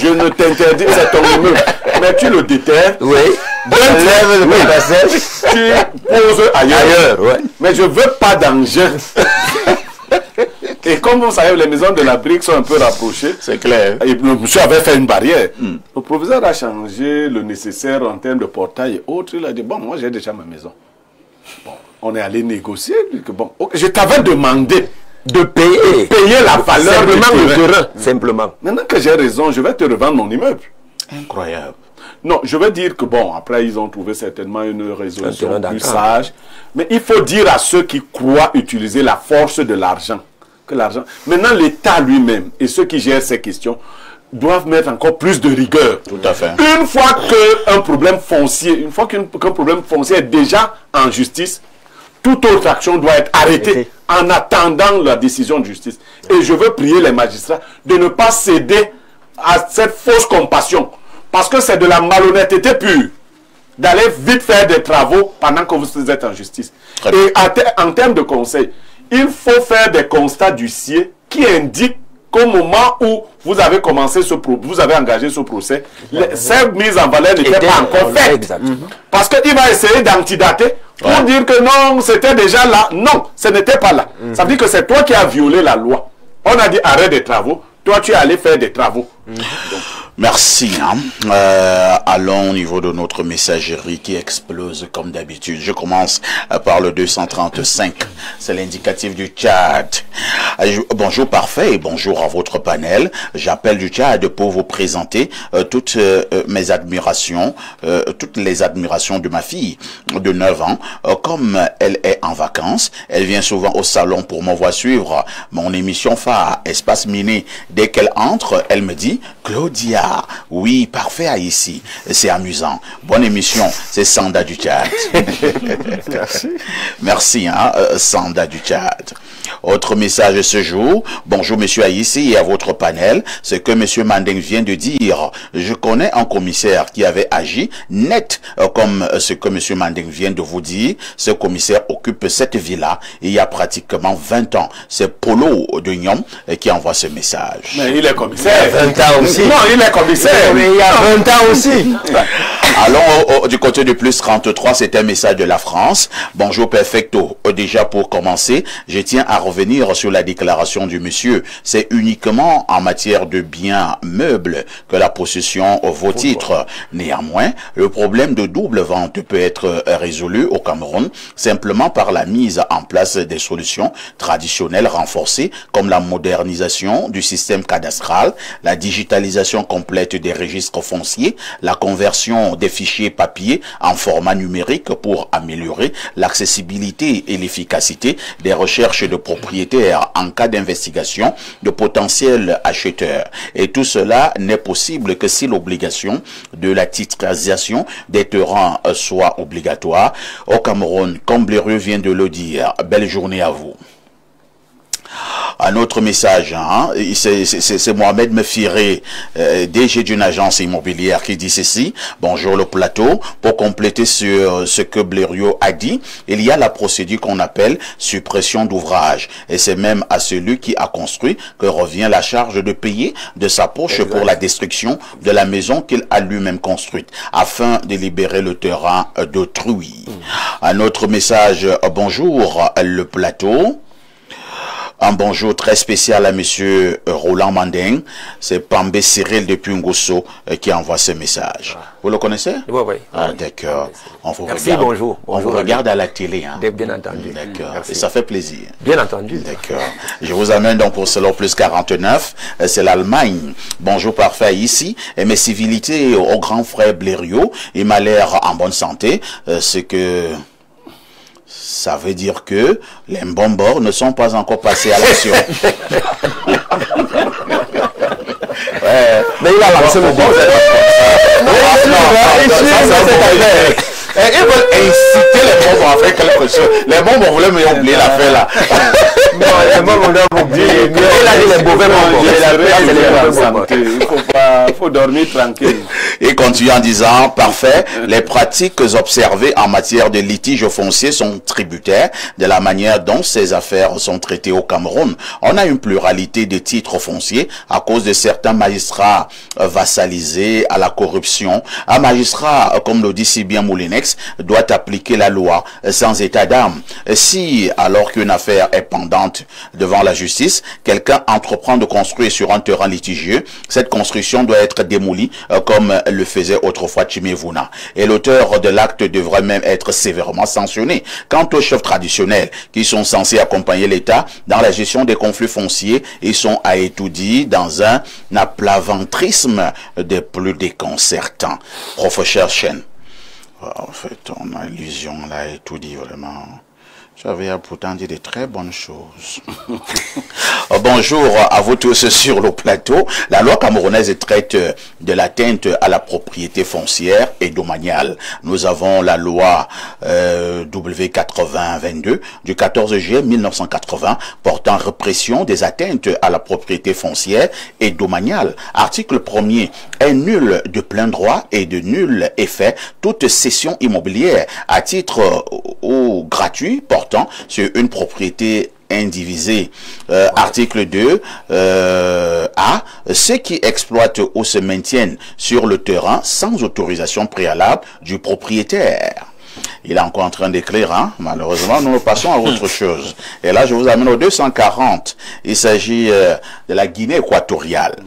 ne t'interdis, c'est ton immeuble, mais tu le déterres. Oui. Lève le tu poses ailleurs. Ouais. Mais je veux pas d'engin. Et comme vous savez, les maisons de la brique sont un peu rapprochées. C'est clair. Et le monsieur avait fait une barrière. Le proviseur a changé le nécessaire en termes de portail et autres. Il a dit, bon, moi j'ai déjà ma maison. Bon, on est allé négocier. Bon, okay, je t'avais demandé de payer la valeur simplement du le terrain. Simplement. Maintenant que j'ai raison, je vais te revendre mon immeuble. Incroyable. Non, je veux dire que bon, après ils ont trouvé certainement une résolution plus d'accord. sage. Mais il faut dire à ceux qui croient utiliser la force de l'argent, que l'argent... Maintenant, l'État lui-même et ceux qui gèrent ces questions doivent mettre encore plus de rigueur. Tout à fait. Une fois qu'un problème foncier, qu'un problème foncier est déjà en justice, toute autre action doit être arrêtée en attendant la décision de justice. Et je veux prier les magistrats de ne pas céder à cette fausse compassion. Parce que c'est de la malhonnêteté pure d'aller vite faire des travaux pendant que vous êtes en justice. Et en termes de conseil, il faut faire des constats d'huissier qui indiquent qu'au moment où vous avez commencé vous avez engagé ce procès, cette mise en valeur n'était pas encore faite. Parce qu'il va essayer d'antidater pour dire que non, c'était déjà là. Non, ce n'était pas là. Ça veut dire que c'est toi qui as violé la loi. On a dit arrêt des travaux. Toi, tu es allé faire des travaux. Merci. Allons au niveau de notre messagerie qui explose comme d'habitude. Je commence par le 235. C'est l'indicatif du Tchad. Bonjour parfait et bonjour à votre panel. J'appelle du Tchad pour vous présenter toutes mes admirations, toutes les admirations de ma fille de 9 ans. Comme elle est en vacances, elle vient souvent au salon pour me voir suivre mon émission phare, Espace Miné. Dès qu'elle entre, elle me dit « Claudia, oui, parfait à ici. C'est amusant. Bonne émission. C'est Sanda du Tchad. » Merci. Merci, Sanda du Tchad. Autre message ce jour. Bonjour, monsieur Aïssi et à votre panel. Ce que monsieur Mandeng vient de dire, je connais un commissaire qui avait agi net comme ce que monsieur Mandeng vient de vous dire. Ce commissaire occupe cette villa il y a pratiquement 20 ans. C'est Polo de Nyom qui envoie ce message. Mais il est commissaire. 20 ans aussi. Non, il est commissaire. Mais il y a 20 ans aussi. Allons du côté du plus 33, c'est un message de la France. Bonjour perfecto. Déjà pour commencer, je tiens à revenir sur la déclaration du monsieur. C'est uniquement en matière de biens meubles que la possession vaut titre. Néanmoins, le problème de double vente peut être résolu au Cameroun simplement par la mise en place des solutions traditionnelles renforcées comme la modernisation du système cadastral, la digitalisation complète des registres fonciers, la conversion des fichiers papier en format numérique pour améliorer l'accessibilité et l'efficacité des recherches de propriétaires en cas d'investigation de potentiels acheteurs. Et tout cela n'est possible que si l'obligation de la titrisation des terrains soit obligatoire. Au Cameroun, comme Blérieux vient de le dire, belle journée à vous. Un autre message, c'est Mohamed Mefiré, DG d'une agence immobilière qui dit ceci. Bonjour le plateau. Pour compléter sur ce que Blérieux a dit, il y a la procédure qu'on appelle suppression d'ouvrage. Et c'est même à celui qui a construit que revient la charge de payer de sa poche pour la destruction de la maison qu'il a lui-même construite, afin de libérer le terrain d'autrui. Un autre message, bonjour le plateau. Un bonjour très spécial à monsieur Roland Mandeng. C'est Pambé Cyril depuis Ngosso qui envoie ce message. Vous le connaissez? Oui, oui. Ah, d'accord. On vous Merci, regarde. bonjour. On vous regarde à la télé. Bien entendu. D'accord. Merci. Et ça fait plaisir. Bien entendu. D'accord. Je vous amène donc pour cela plus 49. C'est l'Allemagne. Bonjour parfait ici. Et mes civilités au grand frère Blérieux. Il m'a l'air en bonne santé. C'est que... ça veut dire que les Mbombors ne sont pas encore passés à l'action. Mais il a lancé le bon. Ils veulent inciter les Mbombors à faire quelque chose. Les Mbombors voulaient me oublier l'affaire là. Non, les Mbombors doivent oublier. Il a les mauvais moments. Il faut dormir tranquille. Et continue en disant, parfait, les pratiques observées en matière de litige foncier sont tributaires de la manière dont ces affaires sont traitées au Cameroun. On a une pluralité de titres fonciers à cause de certains magistrats vassalisés à la corruption. Un magistrat, comme le dit si bien Moulinex, doit appliquer la loi sans état d'âme. Si, alors qu'une affaire est pendante devant la justice, quelqu'un entreprend de construire sur un terrain litigieux, cette construction doit être démolie comme le faisait autrefois Chimevuna. Et l'auteur de l'acte devrait même être sévèrement sanctionné. Quant aux chefs traditionnels qui sont censés accompagner l'État dans la gestion des conflits fonciers, ils sont à étudier dans un aplaventrisme des plus déconcertants. Professeur Chen. En fait, on a illusion là et tout dit vraiment. J'avais pourtant dit de très bonnes choses. Bonjour à vous tous sur le plateau. La loi camerounaise traite de l'atteinte à la propriété foncière et domaniale. Nous avons la loi W8022 du 14 juillet 1980 portant répression des atteintes à la propriété foncière et domaniale. Article 1er est nul de plein droit et de nul effet toute cession immobilière à titre ou gratuit portant sur une propriété indivisée. Article 2 A. Ceux qui exploitent ou se maintiennent sur le terrain sans autorisation préalable du propriétaire. Il est encore en train d'écrire, hein? Malheureusement, nous passons à autre chose. Et là, je vous amène au 240. Il s'agit de la Guinée équatoriale.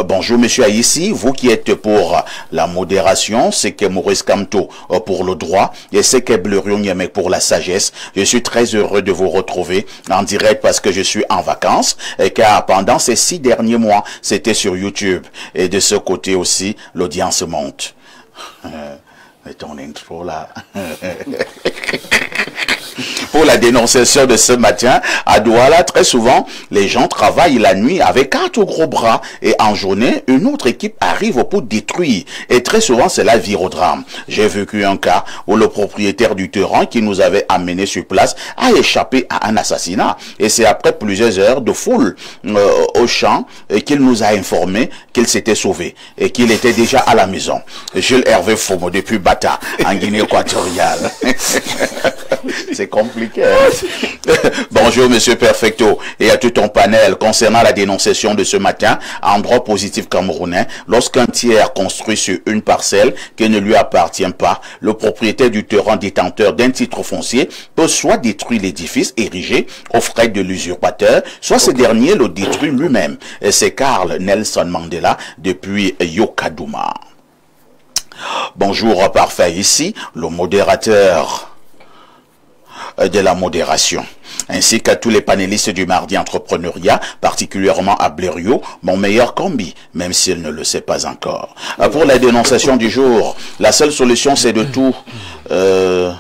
Bonjour, monsieur Aïssi, vous qui êtes pour la modération, c'est que Maurice Kamto pour le droit, et c'est que Blerion Yamek pour la sagesse. Je suis très heureux de vous retrouver en direct parce que je suis en vacances, et car pendant ces 6 derniers mois, c'était sur YouTube. Et de ce côté aussi, l'audience monte. Mais ton intro là. Pour la dénonciation de ce matin, à Douala, très souvent, les gens travaillent la nuit avec 4 gros bras et en journée, une autre équipe arrive pour détruire. Et très souvent, cela vire au drame. J'ai vécu un cas où le propriétaire du terrain qui nous avait amené sur place a échappé à un assassinat. Et c'est après plusieurs heures de foule au champ qu'il nous a informé qu'il s'était sauvé et qu'il était déjà à la maison. Jules Hervé Fomo depuis Bata, en Guinée équatoriale. C'est compliqué. Hein? Bonjour, monsieur Perfecto, et à tout ton panel concernant la dénonciation de ce matin en droit positif camerounais. Lorsqu'un tiers construit sur une parcelle qui ne lui appartient pas, le propriétaire du terrain détenteur d'un titre foncier peut soit détruire l'édifice érigé aux frais de l'usurpateur, soit ce dernier le détruit lui-même. C'est Carl Nelson Mandela depuis Yokadouma. Bonjour, parfait. Ici, le modérateur de la modération, ainsi qu'à tous les panélistes du mardi entrepreneuriat, particulièrement à Blériot, mon meilleur combi, même s'il ne le sait pas encore. Pour la dénonciation du jour, la seule solution c'est de tout.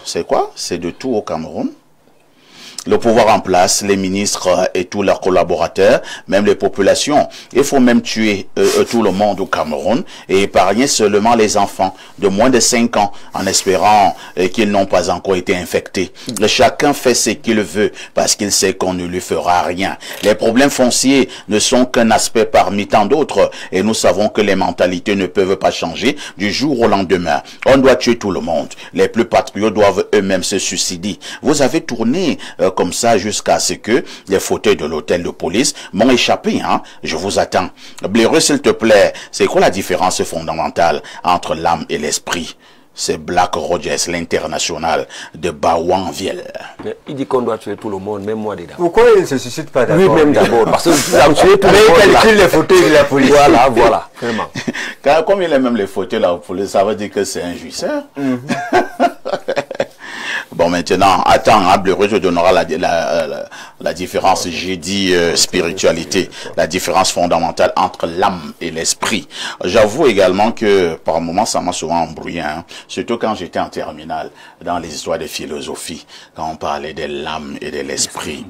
C'est quoi? C'est de tout au Cameroun. Le pouvoir en place, les ministres et tous leurs collaborateurs, même les populations. Il faut même tuer tout le monde au Cameroun et épargner seulement les enfants de moins de 5 ans en espérant qu'ils n'ont pas encore été infectés. Chacun fait ce qu'il veut parce qu'il sait qu'on ne lui fera rien. Les problèmes fonciers ne sont qu'un aspect parmi tant d'autres et nous savons que les mentalités ne peuvent pas changer du jour au lendemain. On doit tuer tout le monde. Les plus patriotes doivent eux-mêmes se suicider. Vous avez tourné comme ça jusqu'à ce que les fauteuils de l'hôtel de police m'ont échappé, hein. Je vous attends. Bléreux, s'il te plaît, c'est quoi la différence fondamentale entre l'âme et l'esprit? C'est Black Rogers, l'international de Bawanville. Il dit qu'on doit tuer tout le monde, même moi dedans. Pourquoi il ne se suscite pas d'accord? Lui-même d'abord, parce que vous avez tué tout le Mais monde. il calcule les fauteuils de la police. Voilà, vraiment. Comme il a même les fauteuils de la police, ça veut dire que c'est injuste. Hein? Bon, maintenant, attends, hein, Bleu, je donnerai la différence, j'ai dit spiritualité, la différence fondamentale entre l'âme et l'esprit. J'avoue également que par moments, ça m'a souvent embrouillé, hein, surtout quand j'étais en terminale, dans les histoires de philosophie, quand on parlait de l'âme et de l'esprit.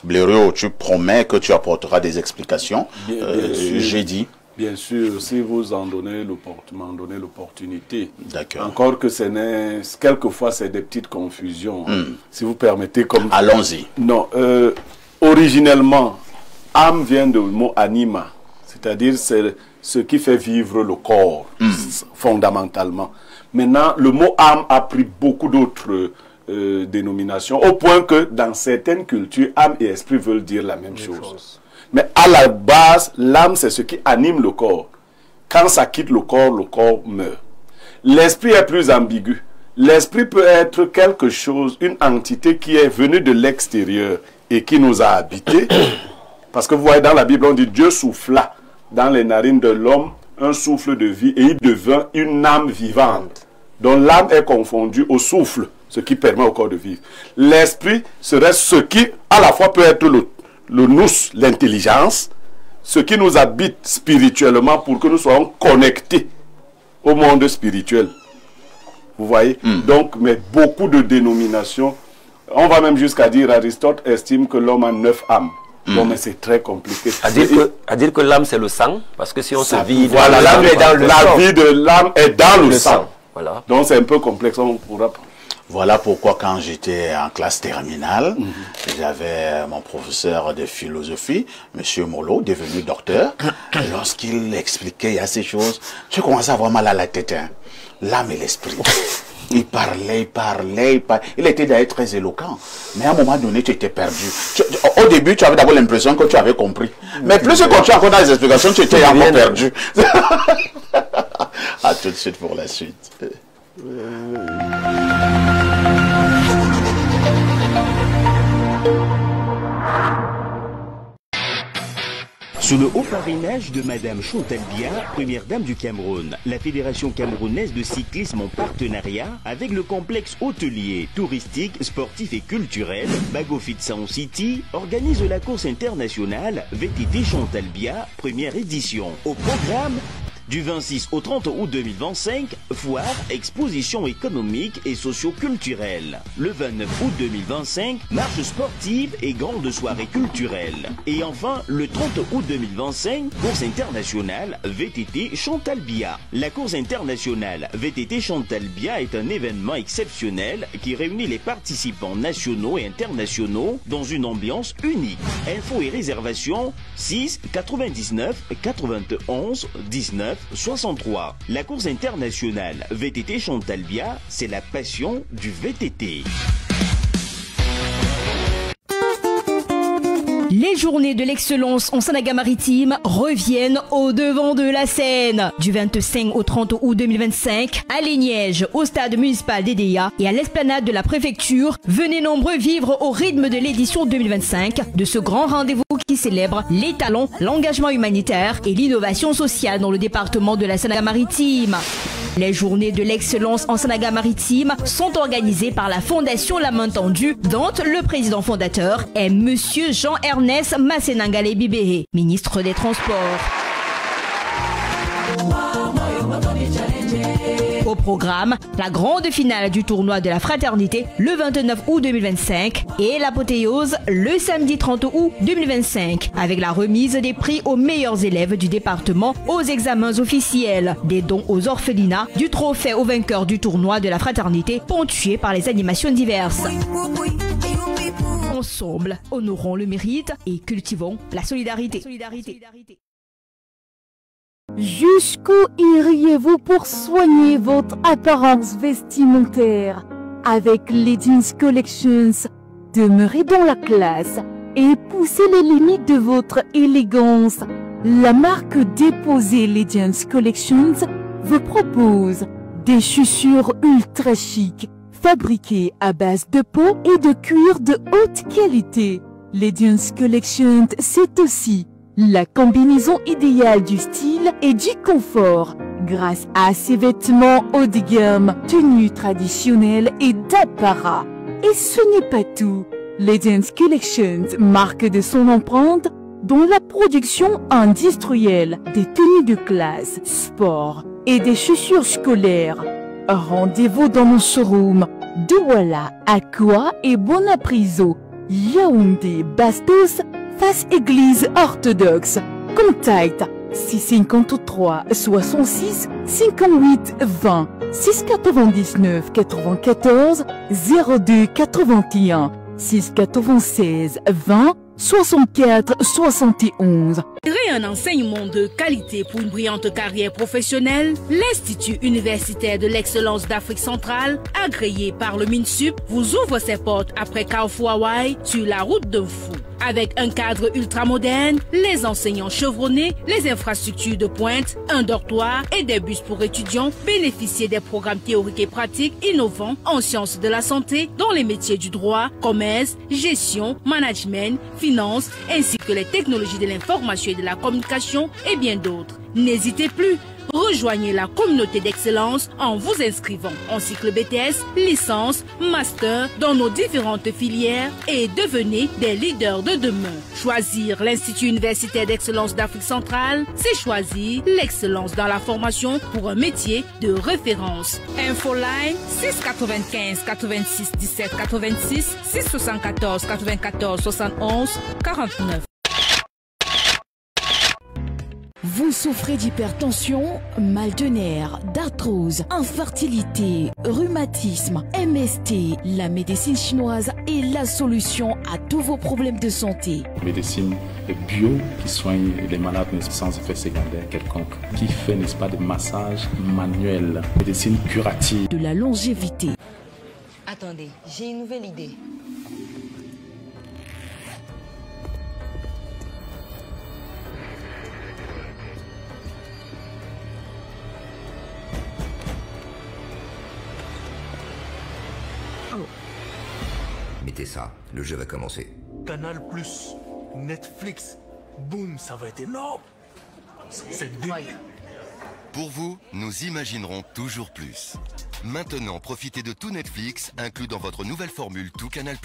Bleu, tu promets que tu apporteras des explications, j'ai dit. Bien sûr, si vous m'en donnez l'opportunité. D'accord. Encore que quelquefois c'est des petites confusions. Si vous permettez comme... Allons-y. Non, originellement, âme vient du mot anima, c'est-à-dire c'est ce qui fait vivre le corps, fondamentalement. Maintenant, le mot âme a pris beaucoup d'autres dénominations, au point que dans certaines cultures, âme et esprit veulent dire la même chose. Mais à la base, l'âme, c'est ce qui anime le corps. Quand ça quitte le corps meurt. L'esprit est plus ambigu. L'esprit peut être quelque chose, une entité qui est venue de l'extérieur et qui nous a habités. Parce que vous voyez, dans la Bible, on dit Dieu souffla dans les narines de l'homme un souffle de vie et il devint une âme vivante. Donc l'âme est confondue au souffle, ce qui permet au corps de vivre. L'esprit serait ce qui, à la fois, peut être le nous, l'intelligence, ce qui nous habite spirituellement pour que nous soyons connectés au monde spirituel. Vous voyez? Donc, mais beaucoup de dénominations, on va même jusqu'à dire, Aristote estime que l'homme a 9 âmes. Bon, mais c'est très compliqué. À dire que l'âme, c'est le sang, parce que si on se vide... Voilà, l'âme est dans le sang. La vie de l'âme est dans le sang. Voilà. Donc, c'est un peu complexe, on pourra... Voilà pourquoi quand j'étais en classe terminale, j'avais mon professeur de philosophie, M. Molo, devenu docteur. Lorsqu'il expliquait à ces choses, je commençais à avoir mal à la tête. Hein. L'âme et l'esprit. Il parlait. Il était d'ailleurs très éloquent. Mais à un moment donné, tu étais perdu. Au début, tu avais d'abord l'impression que tu avais compris. Mais plus tu continues encore dans les explications, tu étais encore perdu. À tout de suite pour la suite. Sous le haut parrainage de Madame Chantal Biya, première dame du Cameroun, la Fédération camerounaise de cyclisme en partenariat avec le complexe hôtelier, touristique, sportif et culturel Bago Fit Sound City organise la course internationale VTT Chantal Biya, première édition. Au programme, du 26 au 30 août 2025, foire, exposition économique et socio-culturelle. Le 29 août 2025, marche sportive et grande soirée culturelle. Et enfin, le 30 août 2025, course internationale VTT Chantal Biya. La course internationale VTT Chantal Biya est un événement exceptionnel qui réunit les participants nationaux et internationaux dans une ambiance unique. Infos et réservations 6 99 91 19 63. La course internationale VTT Chantal Biya, c'est la passion du VTT. Les journées de l'excellence en Sanaga-Maritime reviennent au devant de la scène. Du 25 au 30 août 2025, à Liège, au stade municipal d'Edea et à l'esplanade de la préfecture, venez nombreux vivre au rythme de l'édition 2025 de ce grand rendez-vous qui célèbre les talents, l'engagement humanitaire et l'innovation sociale dans le département de la Sanaga-Maritime. Les journées de l'excellence en Sanaga-Maritime sont organisées par la Fondation La Main Tendue, dont le président fondateur est Monsieur Jean-Ernest Massenangale Bibéhé, ministre des Transports. Au programme, la grande finale du tournoi de la fraternité le 29 août 2025 et l'apothéose le samedi 30 août 2025 avec la remise des prix aux meilleurs élèves du département aux examens officiels, des dons aux orphelinats, du trophée aux vainqueurs du tournoi de la fraternité ponctué par les animations diverses. Ensemble, honorons le mérite et cultivons la solidarité. Jusqu'où iriez-vous pour soigner votre apparence vestimentaire? Avec Legends Collections, demeurez dans la classe et poussez les limites de votre élégance. La marque déposée Legends Collections vous propose des chaussures ultra chic, fabriquées à base de peau et de cuir de haute qualité. Legends Collections, c'est aussi la combinaison idéale du style et du confort grâce à ses vêtements haut de gamme, tenues traditionnelles et d'apparat. Et ce n'est pas tout. Legends Collections marque de son empreinte dans la production industrielle des tenues de classe, sport et des chaussures scolaires. Rendez-vous dans nos showrooms Douala, Aqua et Bonapriso, Yaoundé, Bastos, face église orthodoxe. Contact 653 66 58 20 699 94 02 81 696 20 64 71. Créer un enseignement de qualité pour une brillante carrière professionnelle, l'Institut universitaire de l'excellence d'Afrique centrale, agréé par le MINSUP, vous ouvre ses portes après Carrefour Hawaii sur la route d'un fou. Avec un cadre ultramoderne, les enseignants chevronnés, les infrastructures de pointe, un dortoir et des bus pour étudiants, bénéficier des programmes théoriques et pratiques innovants en sciences de la santé dans les métiers du droit, commerce, gestion, management, finance, ainsi que les technologies de l'information et de la communication et bien d'autres. N'hésitez plus, rejoignez la communauté d'excellence en vous inscrivant en cycle BTS, licence, master dans nos différentes filières et devenez des leaders de demain. Choisir l'Institut universitaire d'excellence d'Afrique centrale, c'est choisir l'excellence dans la formation pour un métier de référence. Infoline 695 86 17 86 674 94 71 49. Vous souffrez d'hypertension, mal de nerfs, d'arthrose, infertilité, rhumatisme, MST. La médecine chinoise est la solution à tous vos problèmes de santé. Médecine bio qui soigne les malades sans effet secondaire quelconque, qui fait, n'est-ce pas, des massages manuels, médecine curative. De la longévité. Attendez, j'ai une nouvelle idée. Mettez ça, le jeu va commencer. Canal+, Netflix, boum, ça va être énorme. C'est dingue. Pour vous, nous imaginerons toujours plus. Maintenant, profitez de tout Netflix, inclus dans votre nouvelle formule Tout Canal+.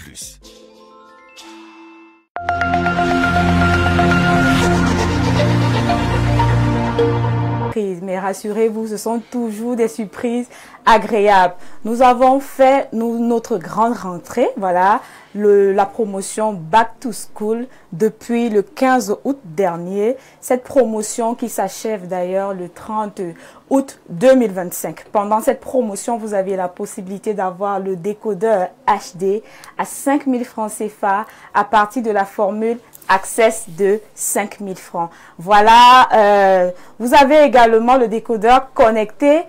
Mais rassurez-vous, ce sont toujours des surprises agréables. Nous avons fait notre grande rentrée, voilà, la promotion Back to School depuis le 15 août dernier. Cette promotion qui s'achève d'ailleurs le 30 août 2025. Pendant cette promotion, vous avez la possibilité d'avoir le décodeur HD à 5 000 francs CFA à partir de la formule Access de 5 000 francs. Voilà, vous avez également le décodeur connecté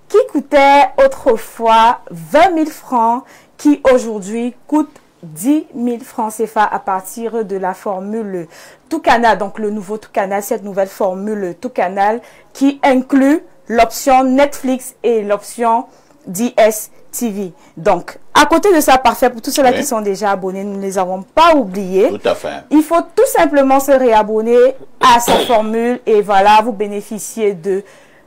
qui coûtait autrefois 20 000 francs, qui aujourd'hui coûte 10 000 francs CFA à partir de la formule Tout Canal, donc le nouveau Tout Canal, cette nouvelle formule Tout Canal qui inclut l'option Netflix et l'option DSTV. Donc, à côté de ça, parfait, pour tous ceux-là qui sont déjà abonnés, nous ne les avons pas oubliés. Tout à fait. Il faut tout simplement se réabonner à cette formule et voilà, vous bénéficiez de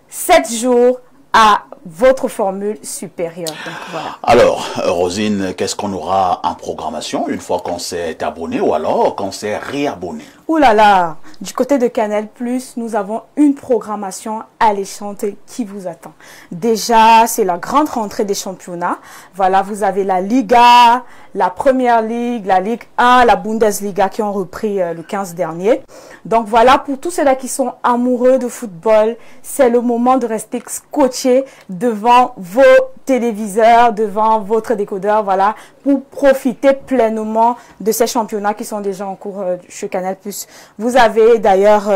7 jours à votre formule supérieure. Donc, voilà. Alors, Rosine, qu'est-ce qu'on aura en programmation une fois qu'on s'est abonné ou alors qu'on s'est réabonné? Ouh là là, du côté de Canal+, nous avons une programmation alléchante qui vous attend. Déjà, c'est la grande rentrée des championnats. Voilà, vous avez la Liga, la Première Ligue, la Ligue 1, la Bundesliga qui ont repris le 15 dernier. Donc voilà, pour tous ceux-là qui sont amoureux de football, c'est le moment de rester scotché devant vos téléviseurs, devant votre décodeur, voilà, pour profiter pleinement de ces championnats qui sont déjà en cours chez Canal+. Vous avez d'ailleurs,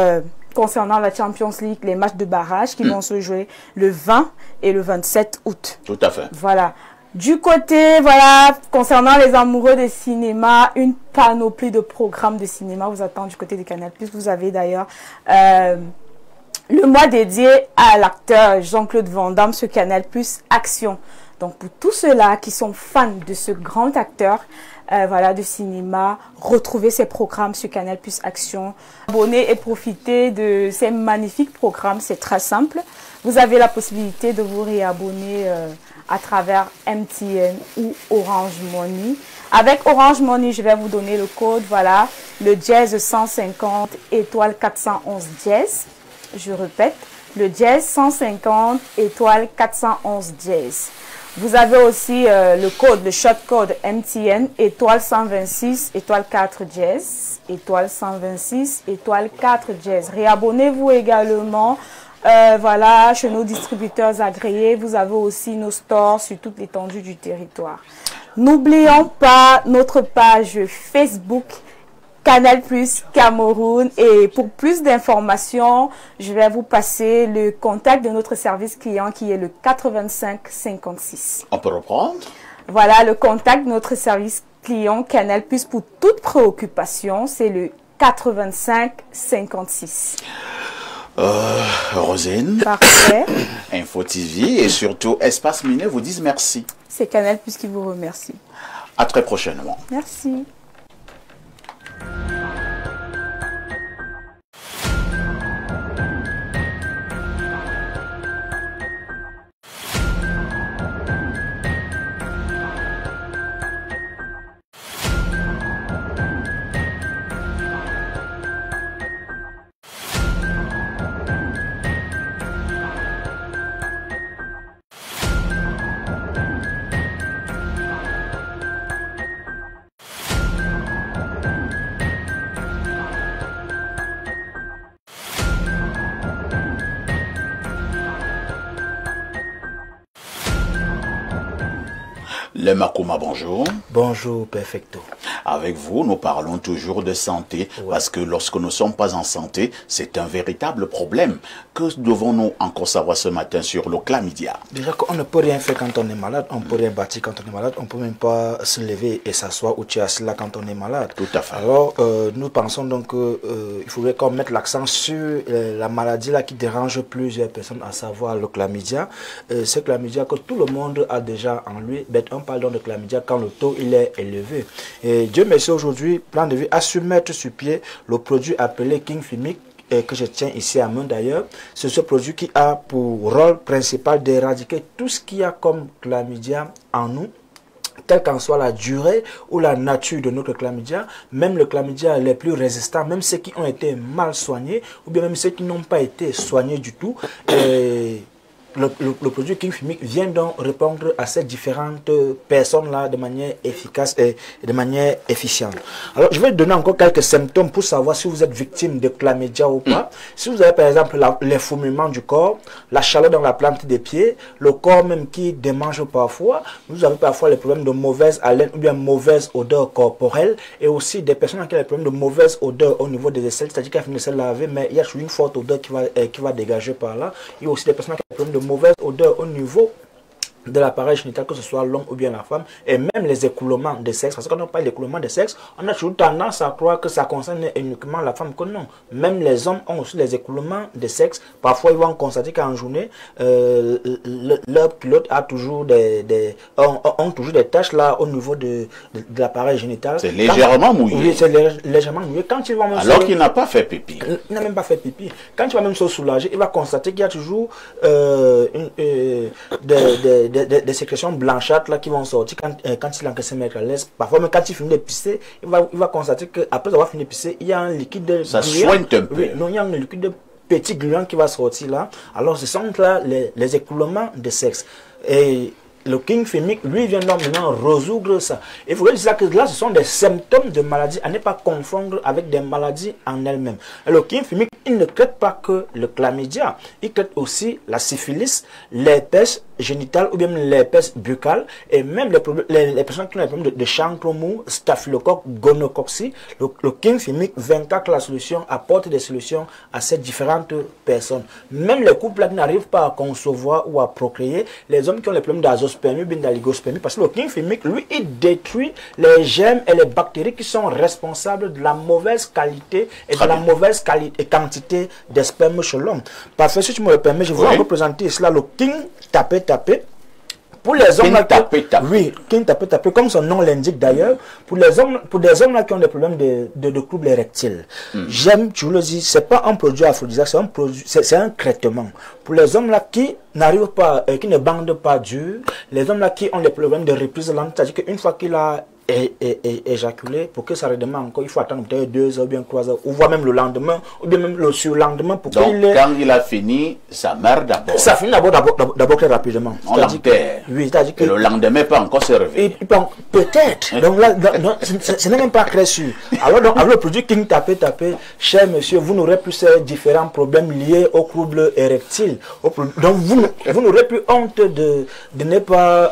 concernant la Champions League, les matchs de barrage qui vont se jouer le 20 et le 27 août. Tout à fait. Voilà. Du côté, voilà, concernant les amoureux des cinémas, une panoplie de programmes de cinéma vous attend du côté de Canal+. Vous avez d'ailleurs le mois dédié à l'acteur Jean-Claude Van Damme sur Canal+ Action. Donc pour tous ceux-là qui sont fans de ce grand acteur, voilà, de cinéma, retrouvez ces programmes sur Canal+ Action. Abonnez et profitez de ces magnifiques programmes, c'est très simple. Vous avez la possibilité de vous réabonner à travers MTN ou Orange Money. Avec Orange Money, je vais vous donner le code, voilà, le dièse 150 étoile 411 dièse. Je répète, le dièse 150 étoile 411 dièse. Vous avez aussi le code, le short code MTN, étoile 126, étoile 4 dièse, étoile 126, étoile 4 dièse. Réabonnez-vous également, voilà, chez nos distributeurs agréés. Vous avez aussi nos stores sur toute l'étendue du territoire. N'oublions pas notre page Facebook Canal Plus Cameroun. Et pour plus d'informations, je vais vous passer le contact de notre service client qui est le 85 56. On peut reprendre? Voilà, le contact de notre service client Canal Plus pour toute préoccupation, c'est le 85 56. Rosine, parfait. Info TV et surtout Espace Minet vous disent merci. C'est Canal Plus qui vous remercie. À très prochainement. Merci. Le Makuma, bonjour. Bonjour, perfecto. Avec vous, nous parlons toujours de santé, parce que lorsque nous ne sommes pas en santé, c'est un véritable problème. Que devons-nous encore savoir ce matin sur le chlamydia? Déjà qu'on ne peut rien faire quand on est malade, on ne peut rien bâtir quand on est malade, on ne peut même pas se lever et s'asseoir ou tu es assis là quand on est malade. Tout à fait. Alors, nous pensons donc qu'il faudrait qu'on mette l'accent sur la maladie là qui dérange plusieurs personnes, à savoir le chlamydia. Ce chlamydia que tout le monde a déjà en lui, on parle donc de chlamydia quand le taux il est élevé. Et Dieu merci, aujourd'hui, Plan de Vie a su mettre sur pied le produit appelé King Fimic, que je tiens ici à main d'ailleurs. C'est ce produit qui a pour rôle principal d'éradiquer tout ce qu'il y a comme chlamydia en nous, quelle qu'en soit la durée ou la nature de notre chlamydia. Même le chlamydia les plus résistants, même ceux qui ont été mal soignés, ou bien même ceux qui n'ont pas été soignés du tout. Le produit King Fimic vient donc répondre à ces différentes personnes-là de manière efficace et de manière efficiente. Alors, je vais donner encore quelques symptômes pour savoir si vous êtes victime de chlamydia ou pas. Si vous avez par exemple l'enfourmement du corps, la chaleur dans la plante des pieds, le corps même qui démange parfois, vous avez parfois les problèmes de mauvaise haleine ou bien mauvaise odeur corporelle, et aussi des personnes qui ont des problèmes de mauvaise odeur au niveau des aisselles, c'est-à-dire qu'elles finissent de se laver, mais il y a toujours une forte odeur qui va dégager par là. Il y a aussi des personnes qui ont des problèmes de mauvaise odeur au niveau de l'appareil génital, que ce soit l'homme ou bien la femme, et même les écoulements de sexe. Parce que quand on parle d'écoulements de sexe, on a toujours tendance à croire que ça concerne uniquement la femme, que non. Même les hommes ont aussi les écoulements de sexe. Parfois, ils vont constater qu'en journée, leur culotte a toujours ont toujours des taches là au niveau de l'appareil génital. C'est légèrement mouillé. Oui, c'est légèrement mouillé. Quand il va même alors qu'il n'a pas fait pipi. Il n'a même pas fait pipi. Quand il va même se soulager, il va constater qu'il y a toujours des sécrétions blanchâtres là qui vont sortir quand il encaisse mettre à l'aise. Parfois même quand il finit de pisser, il va constater qu'après avoir fini de pisser, il y a un liquide ça soigne un peu. Oui, non, il y a un liquide petit gluant qui va sortir là. Alors ce sont là les écoulements de sexe. Et le King Fimic, lui, vient donc maintenant résoudre ça. Il faudrait dire que là, ce sont des symptômes de maladie à ne pas confondre avec des maladies en elles-mêmes. Le King Fimic, il ne traite pas que le chlamydia, il traite aussi la syphilis, l'herpès génital ou bien l'herpès buccal, et même les personnes qui ont des problèmes de chancre mou, staphylocoque, gonococcie. Le King Fimic, 24 la solution, apporte des solutions à ces différentes personnes. Même les couples qui n'arrivent pas à concevoir ou à procréer, les hommes qui ont les problèmes d'azospermie ou bien d'oligospermie, parce que le King Fimic, lui, il détruit les germes et les bactéries qui sont responsables de la mauvaise qualité et de la mauvaise quantité de sperme chez l'homme. Parfait, si tu me le permets, je vais vous présenter cela, le King Tapé. Pour les hommes oui, King Tapé, comme son nom l'indique d'ailleurs, pour des hommes là qui ont des problèmes de troubles érectiles. J'aime, tu le dis, c'est pas un produit aphrodisiaque, c'est un traitement. Pour les hommes là qui n'arrivent pas, qui ne bandent pas dur, les hommes là qui ont des problèmes de reprise lente, c'est-à-dire qu'une fois qu'il a éjaculé, pour que ça redemande encore, il faut attendre peut-être 2 heures ou bien 3 heures, ou voire même le lendemain, ou bien même le surlendemain. Pour donc, quand il a fini, ça meurt d'abord. Ça finit d'abord très rapidement. On l'enterre. Oui, c'est-à-dire que le lendemain, pas encore se réveiller. Peut-être. Donc là, ce n'est même pas très sûr. Alors, avec le produit King Tapé, cher monsieur, vous n'aurez plus ces différents problèmes liés aux troubles érectiles. Donc, vous n'aurez plus honte de ne pas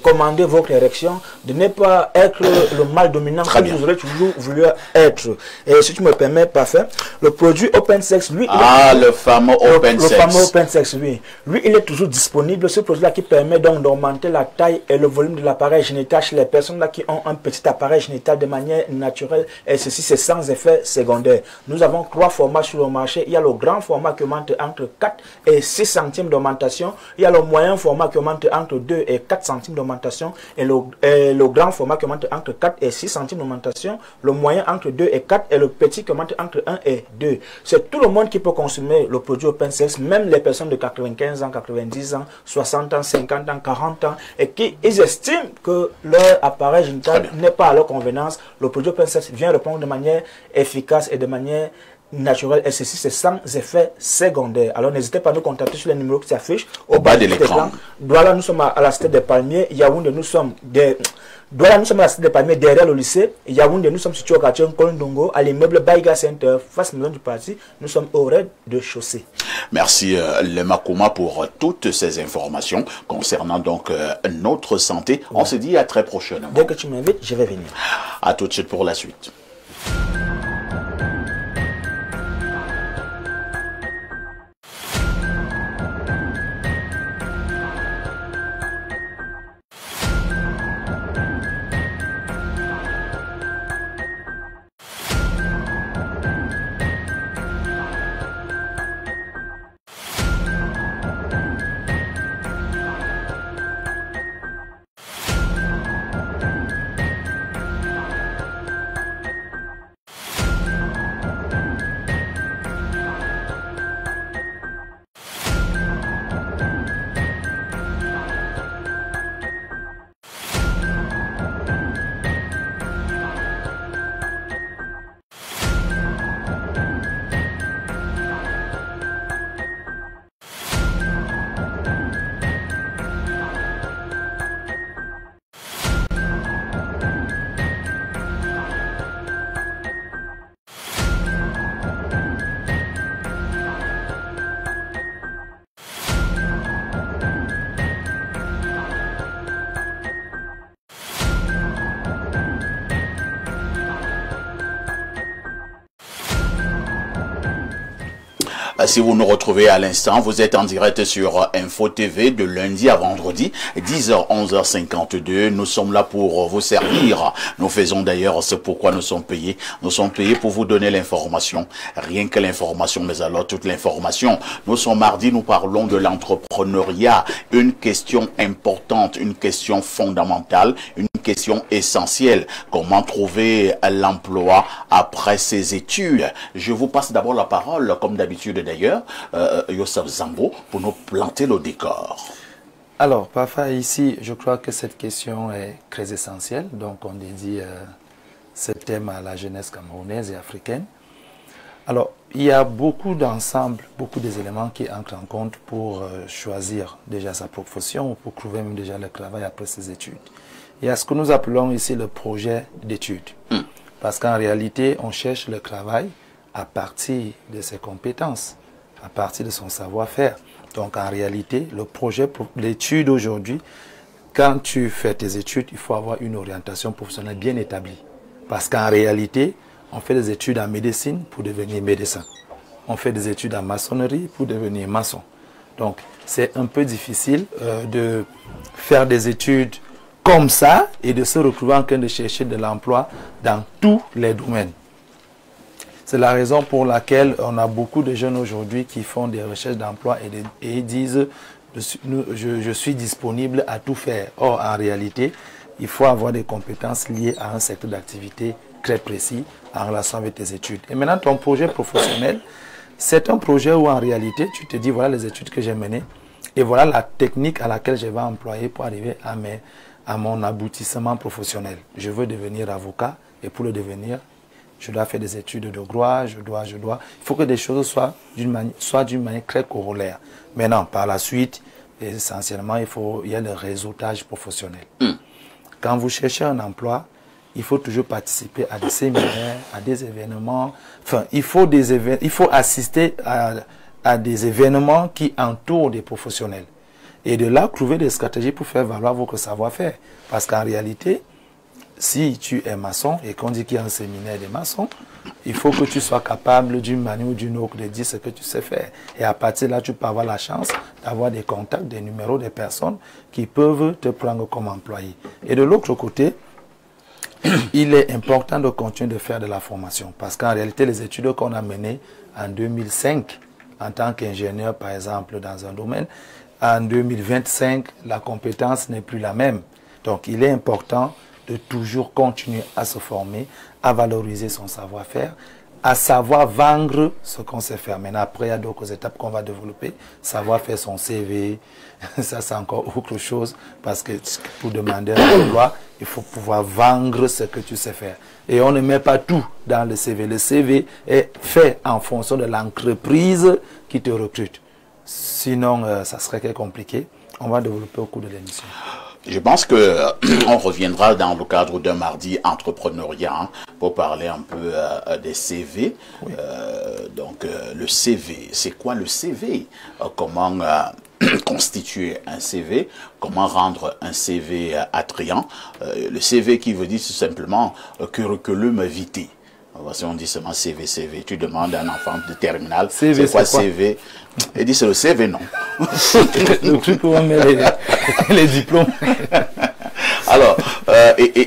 commander votre érection, de ne pas pas être le mal dominant que vous aurez toujours voulu être. Et si tu me permets, parfait, le produit OpenSex, lui... le fameux OpenSex. Le fameux OpenSex, oui. Lui, il est toujours disponible. Ce produit-là qui permet donc d'augmenter la taille et le volume de l'appareil génital chez les personnes là qui ont un petit appareil génital de manière naturelle. Et ceci, c'est sans effet secondaire. Nous avons 3 formats sur le marché. Il y a le grand format qui augmente entre 4 et 6 centimes d'augmentation. Il y a le moyen format qui augmente entre 2 et 4 centimes d'augmentation. Et le grand format qui augmente entre 4 et 6 centimes d'augmentation. Le moyen entre 2 et 4 et le petit qui augmente entre 1 et 2. C'est tout le monde qui peut consommer le produit OpenSex, même les personnes de 95 ans, 90 ans, 60 ans, 50 ans, 40 ans, et qui ils estiment que leur appareil génital n'est pas à leur convenance. Le produit OpenSex vient répondre de manière efficace et de manière naturelle, et ceci c'est sans effet secondaire. Alors n'hésitez pas à nous contacter sur les numéros qui s'affichent au bas de l'écran. Voilà, nous sommes à la Cité des Palmiers. Yaoundé, nous sommes Douala, nous sommes à la Cité des Palmiers, derrière le lycée. Yaoundé, nous sommes situés au quartier Kolondongo, à l'immeuble Baïga Center, face maison du parti. Nous sommes au rez-de-chaussée. Merci Lema Kouma pour toutes ces informations concernant donc notre santé. On se dit à très prochainement. Dès que tu m'invites, je vais venir. À tout de suite pour la suite. Si vous nous retrouvez à l'instant, vous êtes en direct sur Info TV de lundi à vendredi, 10h, 11h52. Nous sommes là pour vous servir. Nous faisons d'ailleurs ce pourquoi nous sommes payés. Nous sommes payés pour vous donner l'information. Rien que l'information, mais alors toute l'information. Nous sommes mardi, nous parlons de l'entrepreneuriat. Une question importante, une question fondamentale, une question essentielle. Comment trouver l'emploi après ses études? Je vous passe d'abord la parole, comme d'habitude d'ailleurs, Youssef Zambo, pour nous planter le décor. Alors, parfois ici, je crois que cette question est très essentielle. Donc, on dédie ce thème à la jeunesse camerounaise et africaine. Alors, il y a beaucoup d'ensembles, beaucoup d'éléments qui entrent en compte pour choisir déjà sa profession ou pour trouver même déjà le travail après ses études. Il y a ce que nous appelons ici le projet d'études. Parce qu'en réalité, on cherche le travail à partir de ses compétences, à partir de son savoir-faire. Donc en réalité, le projet pour l'étude aujourd'hui, quand tu fais tes études, il faut avoir une orientation professionnelle bien établie. Parce qu'en réalité, on fait des études en médecine pour devenir médecin. On fait des études en maçonnerie pour devenir maçon. Donc c'est un peu difficile de faire des études comme ça et de se retrouver en train de chercher de l'emploi dans tous les domaines. C'est la raison pour laquelle on a beaucoup de jeunes aujourd'hui qui font des recherches d'emploi et disent je suis disponible à tout faire. Or, en réalité, il faut avoir des compétences liées à un secteur d'activité très précis en relation avec tes études. Et maintenant, ton projet professionnel, c'est un projet où en réalité, tu te dis voilà les études que j'ai menées et voilà la technique à laquelle je vais employer pour arriver à mon aboutissement professionnel. Je veux devenir avocat et pour le devenir, je dois faire des études de droit, je dois. Il faut que des choses soient d'une manière très corollaire. Maintenant, par la suite, essentiellement, il y a le réseautage professionnel. Quand vous cherchez un emploi, il faut toujours participer à des séminaires, à des événements. Enfin, il faut assister à des événements qui entourent des professionnels. Et de là, trouver des stratégies pour faire valoir votre savoir-faire. Parce qu'en réalité, si tu es maçon et qu'on dit qu'il y a un séminaire des maçons, il faut que tu sois capable d'une manière ou d'une autre de dire ce que tu sais faire. Et à partir de là, tu peux avoir la chance d'avoir des contacts, des numéros, des personnes qui peuvent te prendre comme employé. Et de l'autre côté, il est important de continuer de faire de la formation. Parce qu'en réalité, les études qu'on a menées en 2005, en tant qu'ingénieur, par exemple, dans un domaine, en 2025, la compétence n'est plus la même. Donc, il est important de toujours continuer à se former, à valoriser son savoir-faire, à savoir vendre ce qu'on sait faire. Maintenant, après, il y a d'autres étapes qu'on va développer. Savoir faire son CV, ça c'est encore autre chose, parce que pour demander un emploi, il faut pouvoir vendre ce que tu sais faire. Et on ne met pas tout dans le CV. Le CV est fait en fonction de l'entreprise qui te recrute. Sinon, ça serait compliqué. On va développer au cours de l'émission. Je pense que on reviendra dans le cadre d'un mardi entrepreneuriat pour parler un peu des CV. Oui. Donc le CV, c'est quoi le CV? Comment constituer un CV? Comment rendre un CV attrayant? Le CV qui veut dire tout simplement curriculum vitae. Si on dit seulement CV, CV, tu demandes à un enfant de terminale, c'est quoi CV? Il dit c'est le CV, non. Le truc où on met les diplômes. Alors,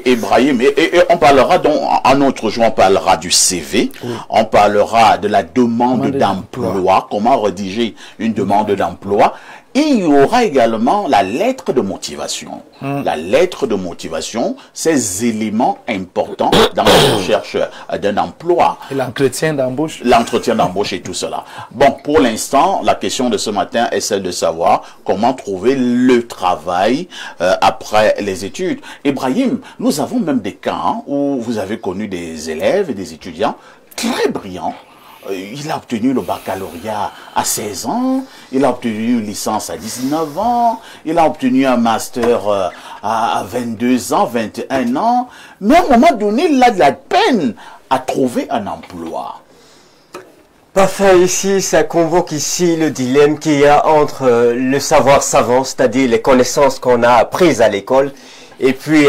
Ibrahim, et on parlera donc, un autre jour, on parlera du CV, oui. On parlera de la demande d'emploi, comment rédiger une demande d'emploi. Et il y aura également la lettre de motivation. La lettre de motivation, ces éléments importants dans la recherche d'un emploi. Et l'entretien d'embauche. L'entretien d'embauche et tout cela. Bon, pour l'instant, la question de ce matin est celle de savoir comment trouver le travail après les études. Ibrahim, nous avons même des cas où vous avez connu des élèves et des étudiants très brillants. Il a obtenu le baccalauréat à 16 ans, il a obtenu une licence à 19 ans, il a obtenu un master à 22 ans, 21 ans, mais à un moment donné, il a de la peine à trouver un emploi. Parfait, ici, ça convoque ici le dilemme qu'il y a entre le savoir savant, c'est-à-dire les connaissances qu'on a apprises à l'école, et puis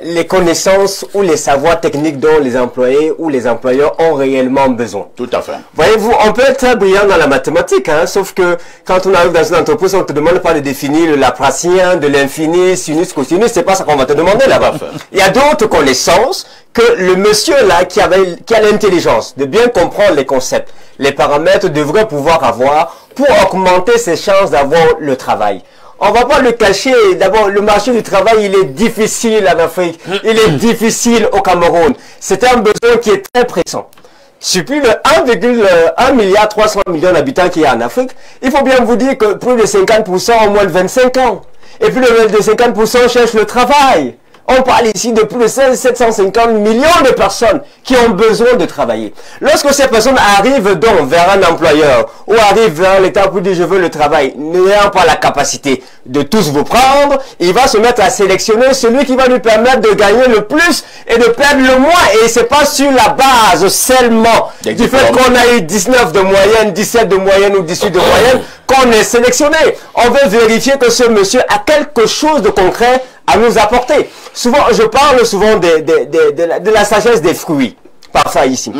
les connaissances ou les savoirs techniques dont les employés ou les employeurs ont réellement besoin. Tout à fait. Voyez-vous, on peut être très brillant dans la mathématique, hein, sauf que quand on arrive dans une entreprise, on ne te demande pas de définir le laplacien, de l'infini, sinus, cosinus, c'est pas ça qu'on va te demander là-bas. Il y a d'autres connaissances que le monsieur là qui a l'intelligence de bien comprendre les concepts, les paramètres devrait pouvoir avoir pour augmenter ses chances d'avoir le travail. On va pas le cacher. D'abord, le marché du travail, il est difficile en Afrique. Il est difficile au Cameroun. C'est un besoin qui est très pressant. Sur plus de 1,1 milliard 300 millions d'habitants qu'il y a en Afrique, il faut bien vous dire que plus de 50% ont moins de 25 ans. Et plus de 50% cherchent le travail. On parle ici de plus de 750 millions de personnes qui ont besoin de travailler. Lorsque ces personnes arrivent donc vers un employeur ou arrivent vers l'État pour dire je veux le travail, n'ayant pas la capacité de tous vous prendre, il va se mettre à sélectionner celui qui va lui permettre de gagner le plus et de perdre le moins. Et c'est pas sur la base seulement du fait qu'on a eu 19 de moyenne, 17 de moyenne ou 18 de moyenne qu'on est sélectionné. On veut vérifier que ce monsieur a quelque chose de concret à nous apporter. Souvent, je parle souvent de la sagesse des fruits, parfois ici.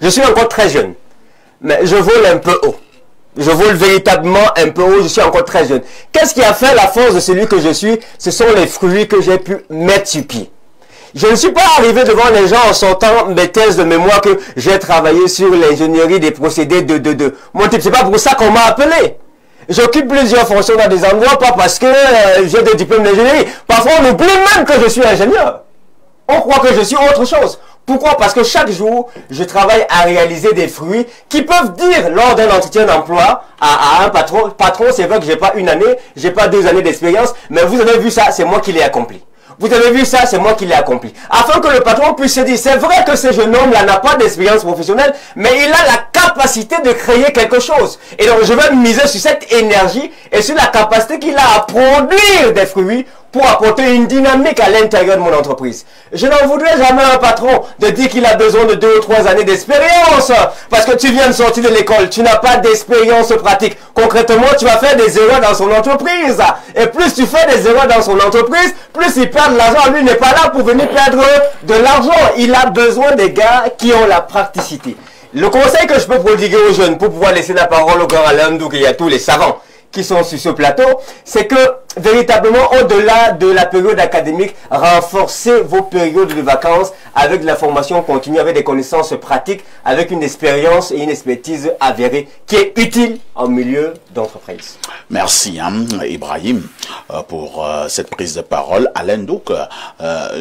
Je suis encore très jeune, mais je vole un peu haut. Je vole véritablement un peu haut, je suis encore très jeune. Qu'est-ce qui a fait la force de celui que je suis? Ce sont les fruits que j'ai pu mettre sur pied. Je ne suis pas arrivé devant les gens en sortant mes thèses de mémoire que j'ai travaillé sur l'ingénierie des procédés de mon type. C'est pas pour ça qu'on m'a appelé. J'occupe plusieurs fonctions dans des endroits, pas parce que j'ai des diplômes d'ingénierie. Parfois, on oublie même que je suis ingénieur. On croit que je suis autre chose. Pourquoi? Parce que chaque jour, je travaille à réaliser des fruits qui peuvent dire, lors d'un entretien d'emploi, à un patron, c'est vrai que j'ai pas une année, j'ai pas 2 années d'expérience, mais vous avez vu ça, c'est moi qui l'ai accompli. Vous avez vu ça, c'est moi qui l'ai accompli. Afin que le patron puisse se dire, c'est vrai que ce jeune homme-là n'a pas d'expérience professionnelle, mais il a la capacité de créer quelque chose. Et donc, je vais miser sur cette énergie et sur la capacité qu'il a à produire des fruits pour apporter une dynamique à l'intérieur de mon entreprise. Je n'en voudrais jamais à un patron de dire qu'il a besoin de 2 ou 3 années d'expérience. Parce que tu viens de sortir de l'école, tu n'as pas d'expérience pratique. Concrètement, tu vas faire des erreurs dans son entreprise. Et plus tu fais des erreurs dans son entreprise, plus il perd de l'argent. Lui n'est pas là pour venir perdre de l'argent. Il a besoin des gars qui ont la praticité. Le conseil que je peux prodiguer aux jeunes pour pouvoir laisser la parole au grand Alain Ndouk et à tous les savants qui sont sur ce plateau, c'est que véritablement au-delà de la période académique, renforcez vos périodes de vacances avec de la formation continue, avec des connaissances pratiques, avec une expérience et une expertise avérée qui est utile en milieu d'entreprise. Merci Ibrahim pour cette prise de parole. Alain Ndouk,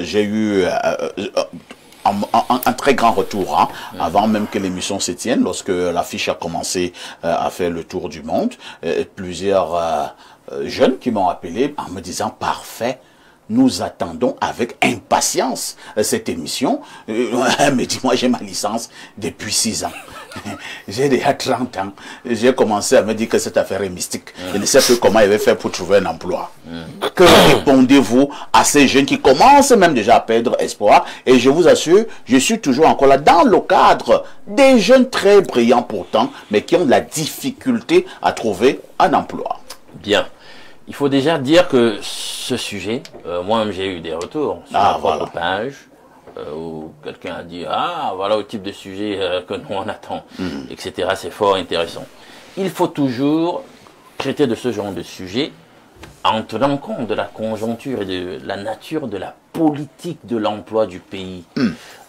j'ai eu un très grand retour, avant même que l'émission se tienne, lorsque l'affiche a commencé à faire le tour du monde. Plusieurs jeunes qui m'ont appelé en me disant « Parfait, nous attendons avec impatience cette émission. » Mais dis-moi, j'ai ma licence depuis 6 ans. J'ai déjà 30 ans. J'ai commencé à me dire que cette affaire est mystique. Je ne sais plus comment il va faire pour trouver un emploi. Que répondez-vous à ces jeunes qui commencent même déjà à perdre espoir? Et je vous assure, je suis toujours encore là dans le cadre des jeunes très brillants pourtant, mais qui ont de la difficulté à trouver un emploi. Bien. Il faut déjà dire que ce sujet, moi-même j'ai eu des retours sur la propre page, où quelqu'un a dit « Ah, voilà le type de sujet que nous on attend, etc. » C'est fort intéressant. Il faut toujours traiter de ce genre de sujet en tenant compte de la conjoncture et de la nature de la politique de l'emploi du pays.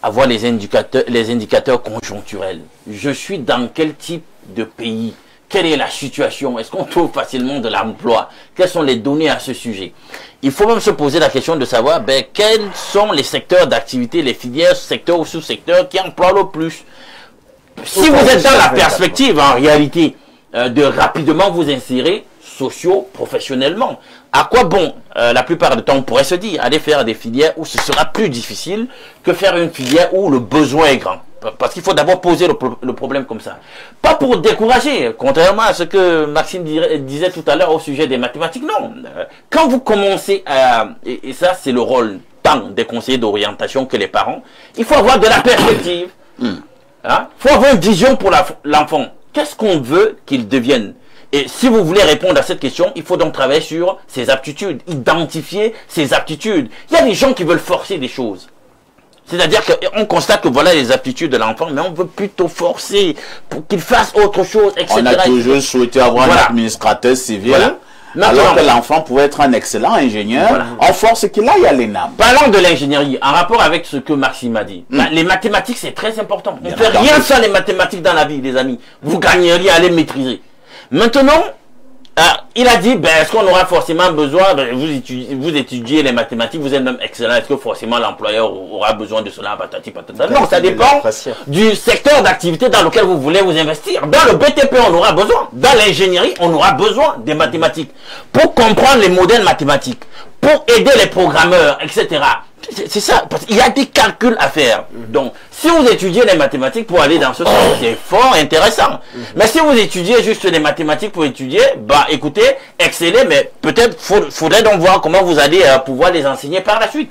Avoir les indicateurs conjoncturels. Je suis dans quel type de pays? Quelle est la situation? Est-ce qu'on trouve facilement de l'emploi? Quelles sont les données à ce sujet? Il faut même se poser la question de savoir quels sont les secteurs d'activité, les filières, secteurs ou sous-secteurs qui emploient le plus. Si vous êtes dans la perspective, en réalité, de rapidement vous insérer socio-professionnellement, à quoi bon, la plupart du temps, on pourrait se dire, aller faire des filières où ce sera plus difficile que faire une filière où le besoin est grand. Parce qu'il faut d'abord poser le problème comme ça. Pas pour décourager, contrairement à ce que Maxime disait tout à l'heure au sujet des mathématiques. Non. Quand vous commencez à... Et ça, c'est le rôle tant des conseillers d'orientation que les parents. Il faut avoir de la perspective. Il faut avoir une vision pour l'enfant. Qu'est-ce qu'on veut qu'il devienne? Et si vous voulez répondre à cette question, il faut donc travailler sur ses aptitudes. Identifier ses aptitudes. Il y a des gens qui veulent forcer des choses. C'est-à-dire qu'on constate que voilà les aptitudes de l'enfant, mais on veut plutôt forcer pour qu'il fasse autre chose, etc. On a toujours souhaité avoir un administrateur civil, alors que l'enfant pouvait être un excellent ingénieur. On force qu'il aille à l'ENAM. Parlons de l'ingénierie, en rapport avec ce que Maxime a dit. Les mathématiques, c'est très important. On ne fait rien sans les mathématiques dans la vie, les amis. Vous gagneriez à les maîtriser. Maintenant, il a dit, est-ce qu'on aura forcément besoin, vous étudiez les mathématiques, vous êtes même excellent, est-ce que forcément l'employeur aura besoin de cela, patati patata? Non, ça dépend du secteur d'activité dans lequel vous voulez vous investir. Dans le BTP, on aura besoin. Dans l'ingénierie, on aura besoin des mathématiques. Pour comprendre les modèles mathématiques, pour aider les programmeurs, etc. C'est ça, parce qu'il y a des calculs à faire. Donc, si vous étudiez les mathématiques pour aller dans ce sens, c'est fort intéressant. Mais si vous étudiez juste les mathématiques pour étudier, écoutez, excellez, mais peut-être faudrait donc voir comment vous allez pouvoir les enseigner par la suite.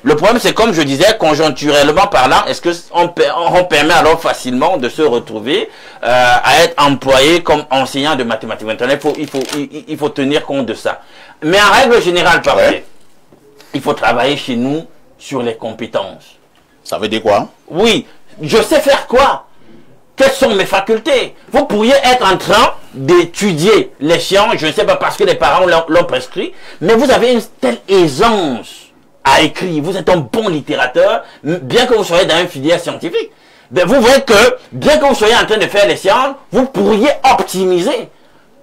Le problème, c'est comme je disais, conjoncturellement parlant, est-ce qu'on permet alors facilement de se retrouver à être employé comme enseignant de mathématiques? Maintenant, il faut tenir compte de ça. Mais en règle générale, parfait. Il faut travailler chez nous sur les compétences. Ça veut dire quoi? Oui, je sais faire quoi? Quelles sont mes facultés? Vous pourriez être en train d'étudier les sciences, je ne sais pas parce que les parents l'ont prescrit, mais vous avez une telle aisance à écrire, vous êtes un bon littérateur, bien que vous soyez dans une filière scientifique. Vous voyez que, bien que vous soyez en train de faire les sciences, vous pourriez optimiser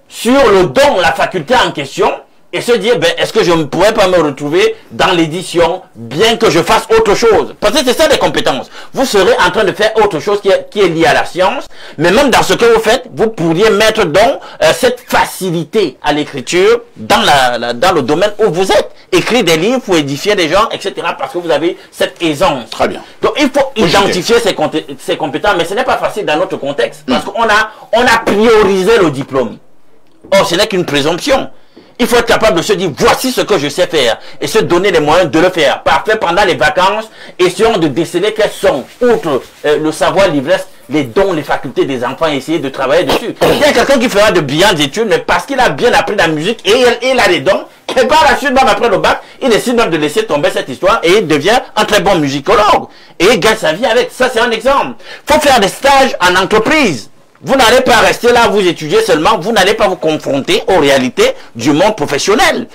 sur le don, la faculté en question, et se dire, est-ce que je ne pourrais pas me retrouver dans l'édition, bien que je fasse autre chose? Parce que c'est ça des compétences. Vous serez en train de faire autre chose qui est liée à la science, mais même dans ce que vous faites, vous pourriez mettre donc cette facilité à l'écriture dans le domaine où vous êtes. Écrire des livres pour édifier des gens, etc. Parce que vous avez cette aisance. Très bien. Donc il faut identifier ses compétences, mais ce n'est pas facile dans notre contexte. Parce qu'on a priorisé le diplôme. Or, ce n'est qu'une présomption. Il faut être capable de se dire, voici ce que je sais faire. Et se donner les moyens de le faire. Parfait, pendant les vacances, essayons de déceler quels sont, outre le savoir, l'ivresse, les dons, les facultés des enfants, et essayer de travailler dessus. Il y a quelqu'un qui fera de brillantes études, mais parce qu'il a bien appris la musique et il a des dons, et par la suite, même après le bac, il décide même de laisser tomber cette histoire et il devient un très bon musicologue. Et il gagne sa vie avec. Ça, c'est un exemple. Il faut faire des stages en entreprise. Vous n'allez pas rester là, vous étudier seulement, vous n'allez pas vous confronter aux réalités du monde professionnel.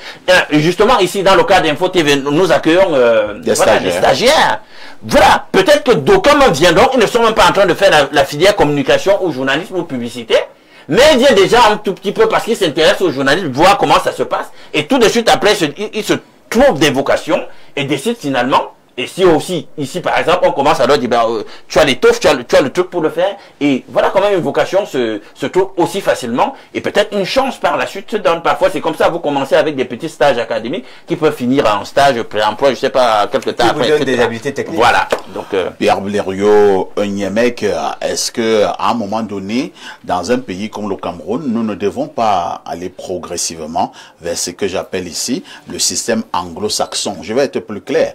Justement, ici, dans le cas d'Info TV, nous accueillons des stagiaires. Voilà, peut-être que d'aucuns viendront, ils ne sont même pas en train de faire la filière communication ou journalisme ou publicité, mais ils viennent déjà un tout petit peu parce qu'ils s'intéressent au journalisme, voir comment ça se passe, et tout de suite après, ils se trouvent des vocations et décident finalement. Et si aussi, ici par exemple, on commence à leur dire, tu as l'étoffe, tu as le truc pour le faire, et voilà comment une vocation se trouve aussi facilement, et peut-être une chance par la suite se donne. Parfois c'est comme ça, vous commencez avec des petits stages académiques qui peuvent finir en stage pré-emploi, je sais pas, quelque temps après. Vous donne des habiletés techniques. Voilà. Donc, Pierre Blériot Nyemek, est-ce que à un moment donné, dans un pays comme le Cameroun, nous ne devons pas aller progressivement vers ce que j'appelle ici le système anglo-saxon? Je vais être plus clair.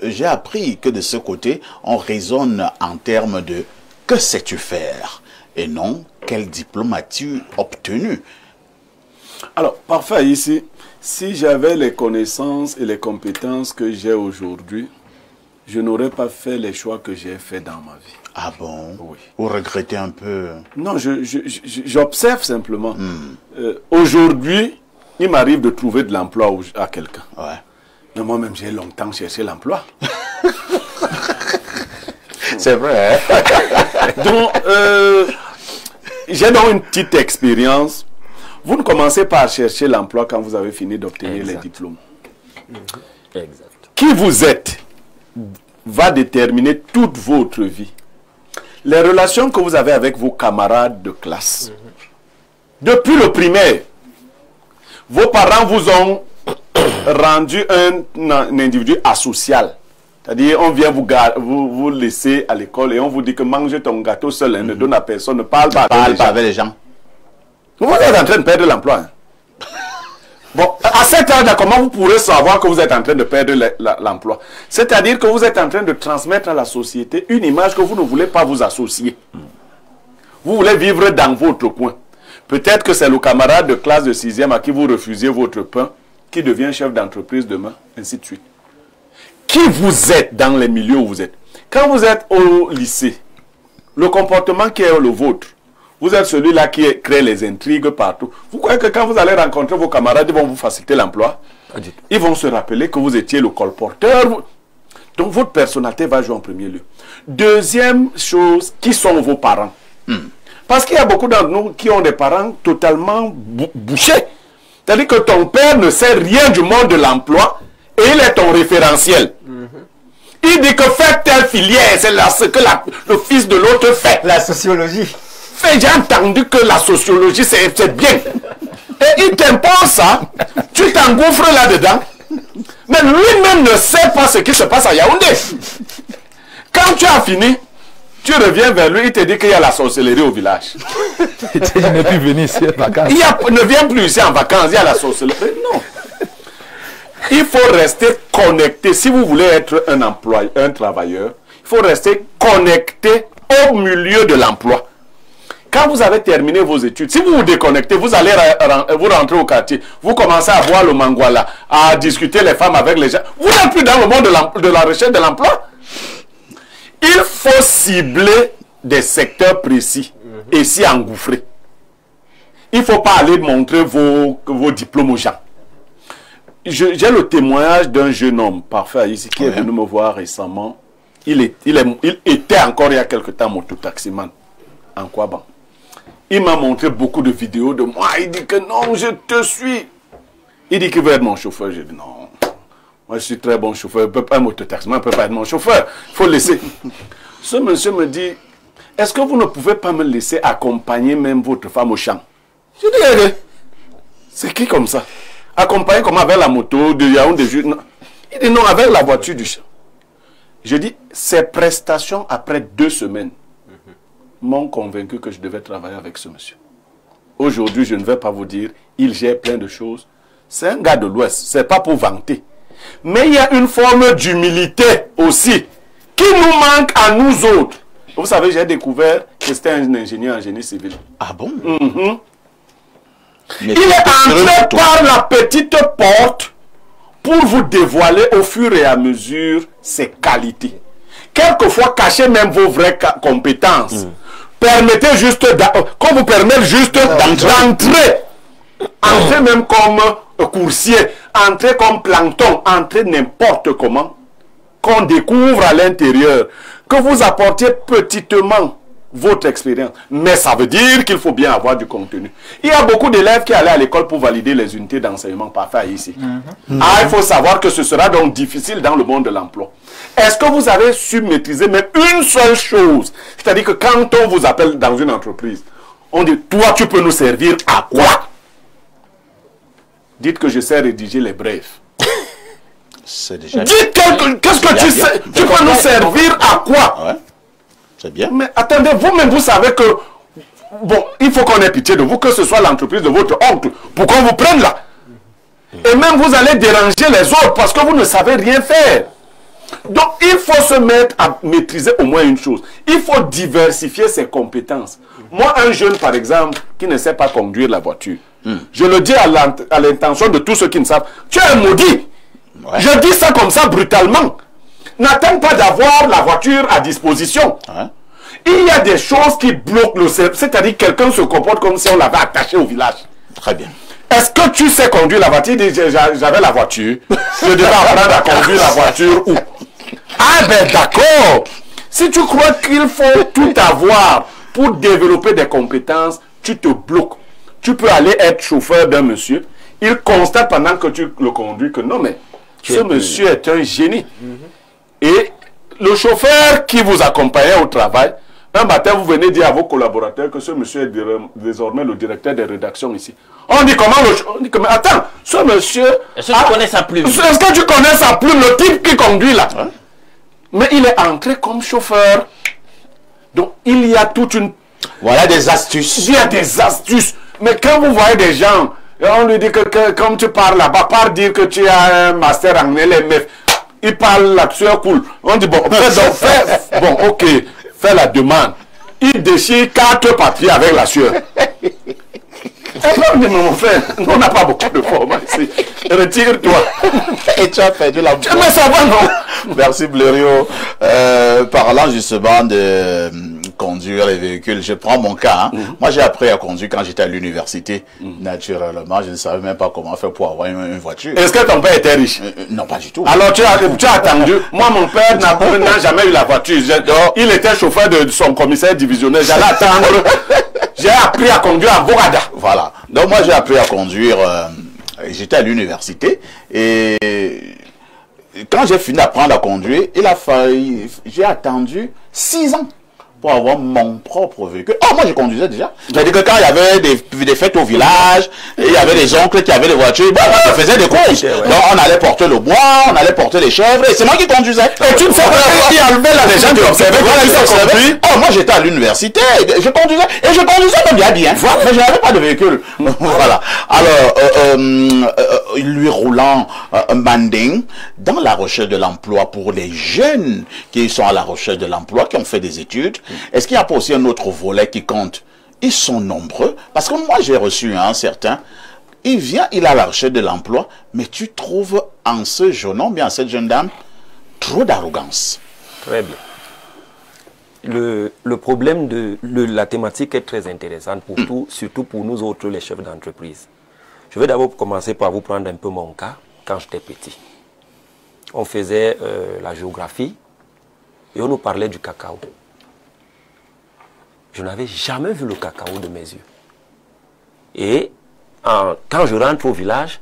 J'ai appris que de ce côté, on raisonne en termes de « que sais-tu faire ?» et non « quel diplôme as-tu obtenu ?» Alors, parfait, ici, si j'avais les connaissances et les compétences que j'ai aujourd'hui, je n'aurais pas fait les choix que j'ai faits dans ma vie. Ah bon? Oui. Vous regrettez un peu? Non, j'observe simplement. Aujourd'hui, il m'arrive de trouver de l'emploi à quelqu'un. Ouais. Mais moi-même, j'ai longtemps cherché l'emploi. C'est vrai. Hein? Donc, j'ai donc une petite expérience. Vous ne commencez pas à chercher l'emploi quand vous avez fini d'obtenir les diplômes. Exact. Qui vous êtes va déterminer toute votre vie. Les relations que vous avez avec vos camarades de classe. Depuis le primaire, vos parents vous ont rendu un individu asocial. C'est-à-dire, on vient vous laisser à l'école et on vous dit que mange ton gâteau seul, ne donne à personne, ne parle pas avec les gens. Vous êtes en train de perdre l'emploi. Hein? Bon, à cet âge-là, comment vous pourrez savoir que vous êtes en train de perdre l'emploi? C'est-à-dire que vous êtes en train de transmettre à la société une image que vous ne voulez pas vous associer. Vous voulez vivre dans votre coin. Peut-être que c'est le camarade de classe de 6e à qui vous refusez votre pain qui devient chef d'entreprise demain, ainsi de suite. Qui vous êtes dans les milieux où vous êtes? Quand vous êtes au lycée, le comportement qui est le vôtre, vous êtes celui-là qui crée les intrigues partout. Vous croyez que quand vous allez rencontrer vos camarades, ils vont vous faciliter l'emploi? Ils vont se rappeler que vous étiez le colporteur. Donc votre personnalité va jouer en premier lieu. Deuxième chose, qui sont vos parents? Parce qu'il y a beaucoup d'entre nous qui ont des parents totalement bouchés. C'est-à-dire que ton père ne sait rien du monde de l'emploi et il est ton référentiel. Il dit que faites telle filière, c'est ce que le fils de l'autre fait. La sociologie. J'ai entendu que la sociologie, c'est bien. Et il t'impose ça, tu t'engouffres là-dedans. Mais lui-même ne sait pas ce qui se passe à Yaoundé. Quand tu as fini, tu reviens vers lui, il te dit qu'il y a la sorcellerie au village. Il n'est plus venu ici en vacances. Il ne vient plus ici en vacances, il y a la sorcellerie. Non. Il faut rester connecté. Si vous voulez être un employé, un travailleur, il faut rester connecté au milieu de l'emploi. Quand vous avez terminé vos études, si vous vous déconnectez, vous allez vous rentrer au quartier, vous commencez à voir le mangwala, à discuter les femmes avec les gens. Vous n'êtes plus dans le monde de la recherche de l'emploi. Il faut cibler des secteurs précis et s'y engouffrer. Il ne faut pas aller montrer vos diplômes aux gens. J'ai le témoignage d'un jeune homme parfait ici qui est venu me voir récemment. Il était encore il y a quelque temps mototaximan en Kouaban. Il m'a montré beaucoup de vidéos de moi. Il dit que non, je te suis. Il dit qu'il veut être mon chauffeur. J'ai dit non. Moi, je suis très bon chauffeur. Un mototaximan ne peut pas être mon chauffeur. Il faut le laisser. Ce monsieur me dit, est-ce que vous ne pouvez pas me laisser accompagner même votre femme au champ? Je dis, c'est qui comme ça? Accompagner comme avec la moto de Yaoundé. Non. Il dit non, avec la voiture du champ. Je dis, ces prestations après 2 semaines m'ont convaincu que je devais travailler avec ce monsieur. Aujourd'hui, je ne vais pas vous dire, il gère plein de choses. C'est un gars de l'Ouest, c'est pas pour vanter. Mais il y a une forme d'humilité aussi qui nous manque à nous autres. Vous savez, j'ai découvert que c'était un ingénieur en génie civil. Ah bon? Il est entré par la petite porte pour vous dévoiler au fur et à mesure ses qualités. Quelquefois, cachez même vos vraies compétences. Permettez juste, qu'on vous permette juste d'entrer. Entrez même comme coursier, entrez comme plancton, entrez n'importe comment. Qu'on découvre à l'intérieur, que vous apportiez petitement votre expérience. Mais ça veut dire qu'il faut bien avoir du contenu. Il y a beaucoup d'élèves qui allaient à l'école pour valider les unités d'enseignement parfait ici. Ah, il faut savoir que ce sera donc difficile dans le monde de l'emploi. Est-ce que vous avez su maîtriser même une seule chose? C'est-à-dire que quand on vous appelle dans une entreprise, on dit, toi, tu peux nous servir à quoi? Dites que je sais rédiger les brefs. C'est déjà... Dites qu'est-ce que tu sais? Tu peux nous servir à quoi? Ouais. C'est bien. Mais attendez, vous-même, vous savez que... Bon, il faut qu'on ait pitié de vous, que ce soit l'entreprise de votre oncle, pour qu'on vous prenne là. Et même vous allez déranger les autres parce que vous ne savez rien faire. Donc, il faut se mettre à maîtriser au moins une chose. Il faut diversifier ses compétences. Moi, un jeune, par exemple, qui ne sait pas conduire la voiture, je le dis à l'intention de tous ceux qui ne savent, tu es un maudit. Ouais. Je dis ça comme ça brutalement. N'attends pas d'avoir la voiture à disposition. Ouais. Il y a des choses qui bloquent le cerveau. C'est-à-dire que quelqu'un se comporte comme si on l'avait attaché au village. Très bien. Est-ce que tu sais conduire la voiture? J'avais la voiture. Je devais apprendre à conduire la voiture où? Ah ben d'accord. Si tu crois qu'il faut tout avoir pour développer des compétences, tu te bloques. Tu peux aller être chauffeur d'un monsieur. Il constate pendant que tu le conduis que non mais ce monsieur est un génie. Et le chauffeur qui vous accompagnait au travail, un matin vous venez dire à vos collaborateurs que ce monsieur est désormais le directeur des rédactions ici. On dit comment on dit comment, attends, ce monsieur... Est-ce que tu connais sa plume? Est-ce que tu connais sa plume, le type qui conduit là? Mais il est entré comme chauffeur. Donc il y a toute une... Voilà des astuces. Il y a des astuces. Mais quand vous voyez des gens, on lui dit que comme tu parles là-bas, par dire que tu as un master en LMF, il parle là-dessus, cool. On dit, bon, bon, ok, fais la demande. Il déchire 4 papiers avec la sueur. Mon frère, on n'a pas beaucoup de formes ici. Retire-toi. Et tu as perdu la voix. Mais ça va, non? Merci, Blériot. Parlant justement de conduire les véhicules, je prends mon cas. Moi, j'ai appris à conduire quand j'étais à l'université. Naturellement, je ne savais même pas comment faire pour avoir une voiture. Est-ce que ton père était riche? Non, pas du tout. Alors, tu as attendu. Moi, mon père n'a jamais eu la voiture. Il était chauffeur de son commissaire divisionnaire. J'allais attendre. J'ai appris à conduire à Borada. Voilà. Donc, moi, j'ai appris à conduire. J'étais à l'université. Et quand j'ai fini d'apprendre à conduire, j'ai attendu 6 ans pour avoir mon propre véhicule. Oh, moi, je conduisais déjà. C'est-à-dire que quand il y avait des fêtes au village, et il y avait des oncles qui avaient des voitures, bah, on faisait des courses. Donc, on allait porter le bois, on allait porter les chèvres, et c'est moi qui conduisais. Et tu ne sais pas qui a levé là, les gens qui observaient. Oh, moi, j'étais à l'université, je conduisais, et je conduisais comme bien. Mais je n'avais pas de véhicule. Voilà. Alors, lui roulant Manding, dans la recherche de l'emploi pour les jeunes qui sont à la recherche de l'emploi, qui ont fait des études, est-ce qu'il n'y a pas aussi un autre volet qui compte? Ils sont nombreux. Parce que moi, j'ai reçu un certain. Il vient, il a la recherche de l'emploi, mais tu trouves en ce jeune homme, bien en cette jeune dame, trop d'arrogance. Très bien. Le problème de la thématique est très intéressante pour tout, surtout pour nous autres, les chefs d'entreprise. Je vais d'abord commencer par vous prendre un peu mon cas quand j'étais petit. On faisait la géographie et on nous parlait du cacao. Je n'avais jamais vu le cacao de mes yeux. Et quand je rentre au village,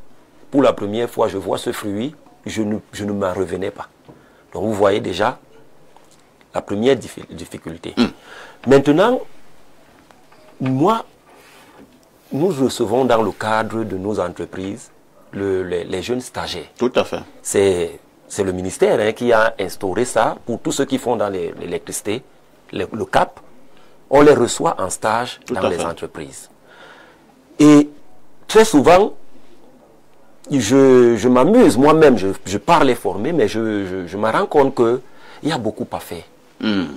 pour la première fois, je vois ce fruit, je ne m'en revenais pas. Donc vous voyez déjà, la première difficulté. Maintenant, nous recevons dans le cadre de nos entreprises les jeunes stagiaires. Tout à fait. C'est le ministère qui a instauré ça pour tous ceux qui font dans l'électricité, le CAP. On les reçoit en stage dans les entreprises. Et très souvent, je m'amuse moi-même, je pars les former, mais je me rends compte qu'il y a beaucoup à faire. Il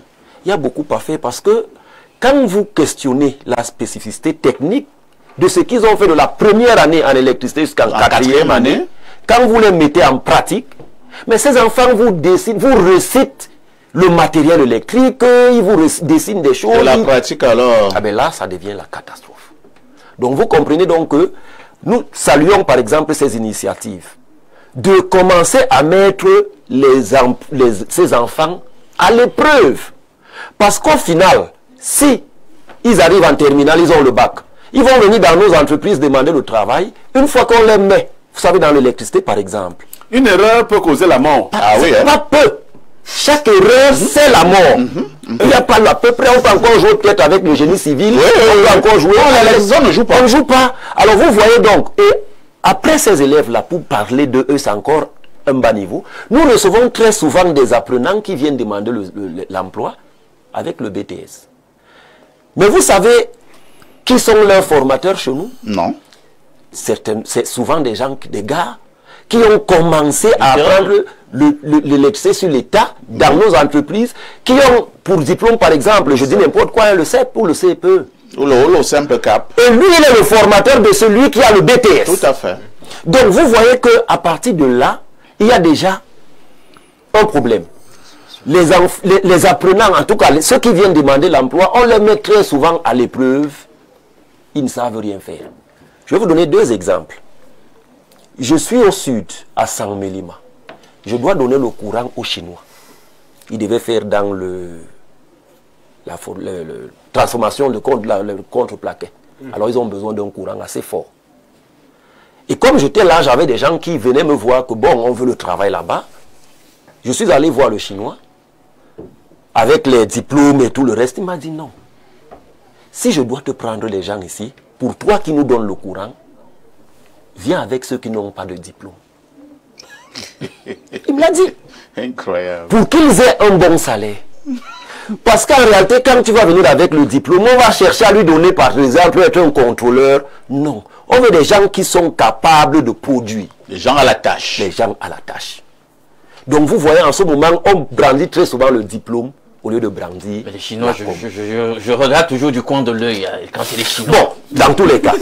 y a beaucoup à faire parce que quand vous questionnez la spécificité technique de ce qu'ils ont fait de la première année en électricité jusqu'en quatrième année, quand vous les mettez en pratique, mais ces enfants vous récitent le matériel électrique, ils vous dessinent des choses. Et la pratique alors? Ah ben là, ça devient la catastrophe. Donc vous comprenez donc que nous saluons par exemple ces initiatives de commencer à mettre ces enfants à l'épreuve. Parce qu'au final, si ils arrivent en terminale, ils ont le bac, ils vont venir dans nos entreprises demander le travail. Une fois qu'on les met, vous savez, dans l'électricité par exemple. Une erreur peut causer la mort. Ah oui, pas peu. Chaque erreur, c'est la mort. Il n'y a pas à peu près, on peut encore jouer peut-être avec le génie civil. On peut encore jouer. On ne joue pas. On ne joue pas. Alors vous voyez donc, et après ces élèves-là, pour parler de eux, c'est encore un bas niveau. Nous recevons très souvent des apprenants qui viennent demander l'emploi avec le BTS. Mais vous savez qui sont leurs formateurs chez nous? Non. C'est souvent des gars qui ont commencé à apprendre l'électricité sur l'État dans nos entreprises, qui ont pour diplôme par exemple, je dis n'importe quoi, le CEP ou le CPE. Ou le simple CAP. Et lui, il est le formateur de celui qui a le BTS. Tout à fait. Donc vous voyez qu'à partir de là, il y a déjà un problème. Les apprenants, en tout cas ceux qui viennent demander l'emploi, on les met très souvent à l'épreuve. Ils ne savent rien faire. Je vais vous donner deux exemples. Je suis au sud, à Sangmelima. Je dois donner le courant aux Chinois. Ils devaient faire dans la transformation de contre-plaquet. Alors ils ont besoin d'un courant assez fort. Et comme j'étais là, j'avais des gens qui venaient me voir que bon, on veut le travail là-bas. Je suis allé voir le Chinois, avec les diplômes et tout le reste. Il m'a dit non. Si je dois te prendre les gens ici, pour toi qui nous donne le courant, viens avec ceux qui n'ont pas de diplôme. Il me l'a dit. Incroyable. Pour qu'ils aient un bon salaire. Parce qu'en réalité, quand tu vas venir avec le diplôme, on va chercher à lui donner par exemple être un contrôleur. Non. On veut des gens qui sont capables de produire. Les gens à la tâche. Les gens à la tâche. Donc vous voyez, en ce moment, on brandit très souvent le diplôme au lieu de brandir. Mais les Chinois, je regarde toujours du coin de l'œil quand c'est les Chinois. Bon, dans tous les cas.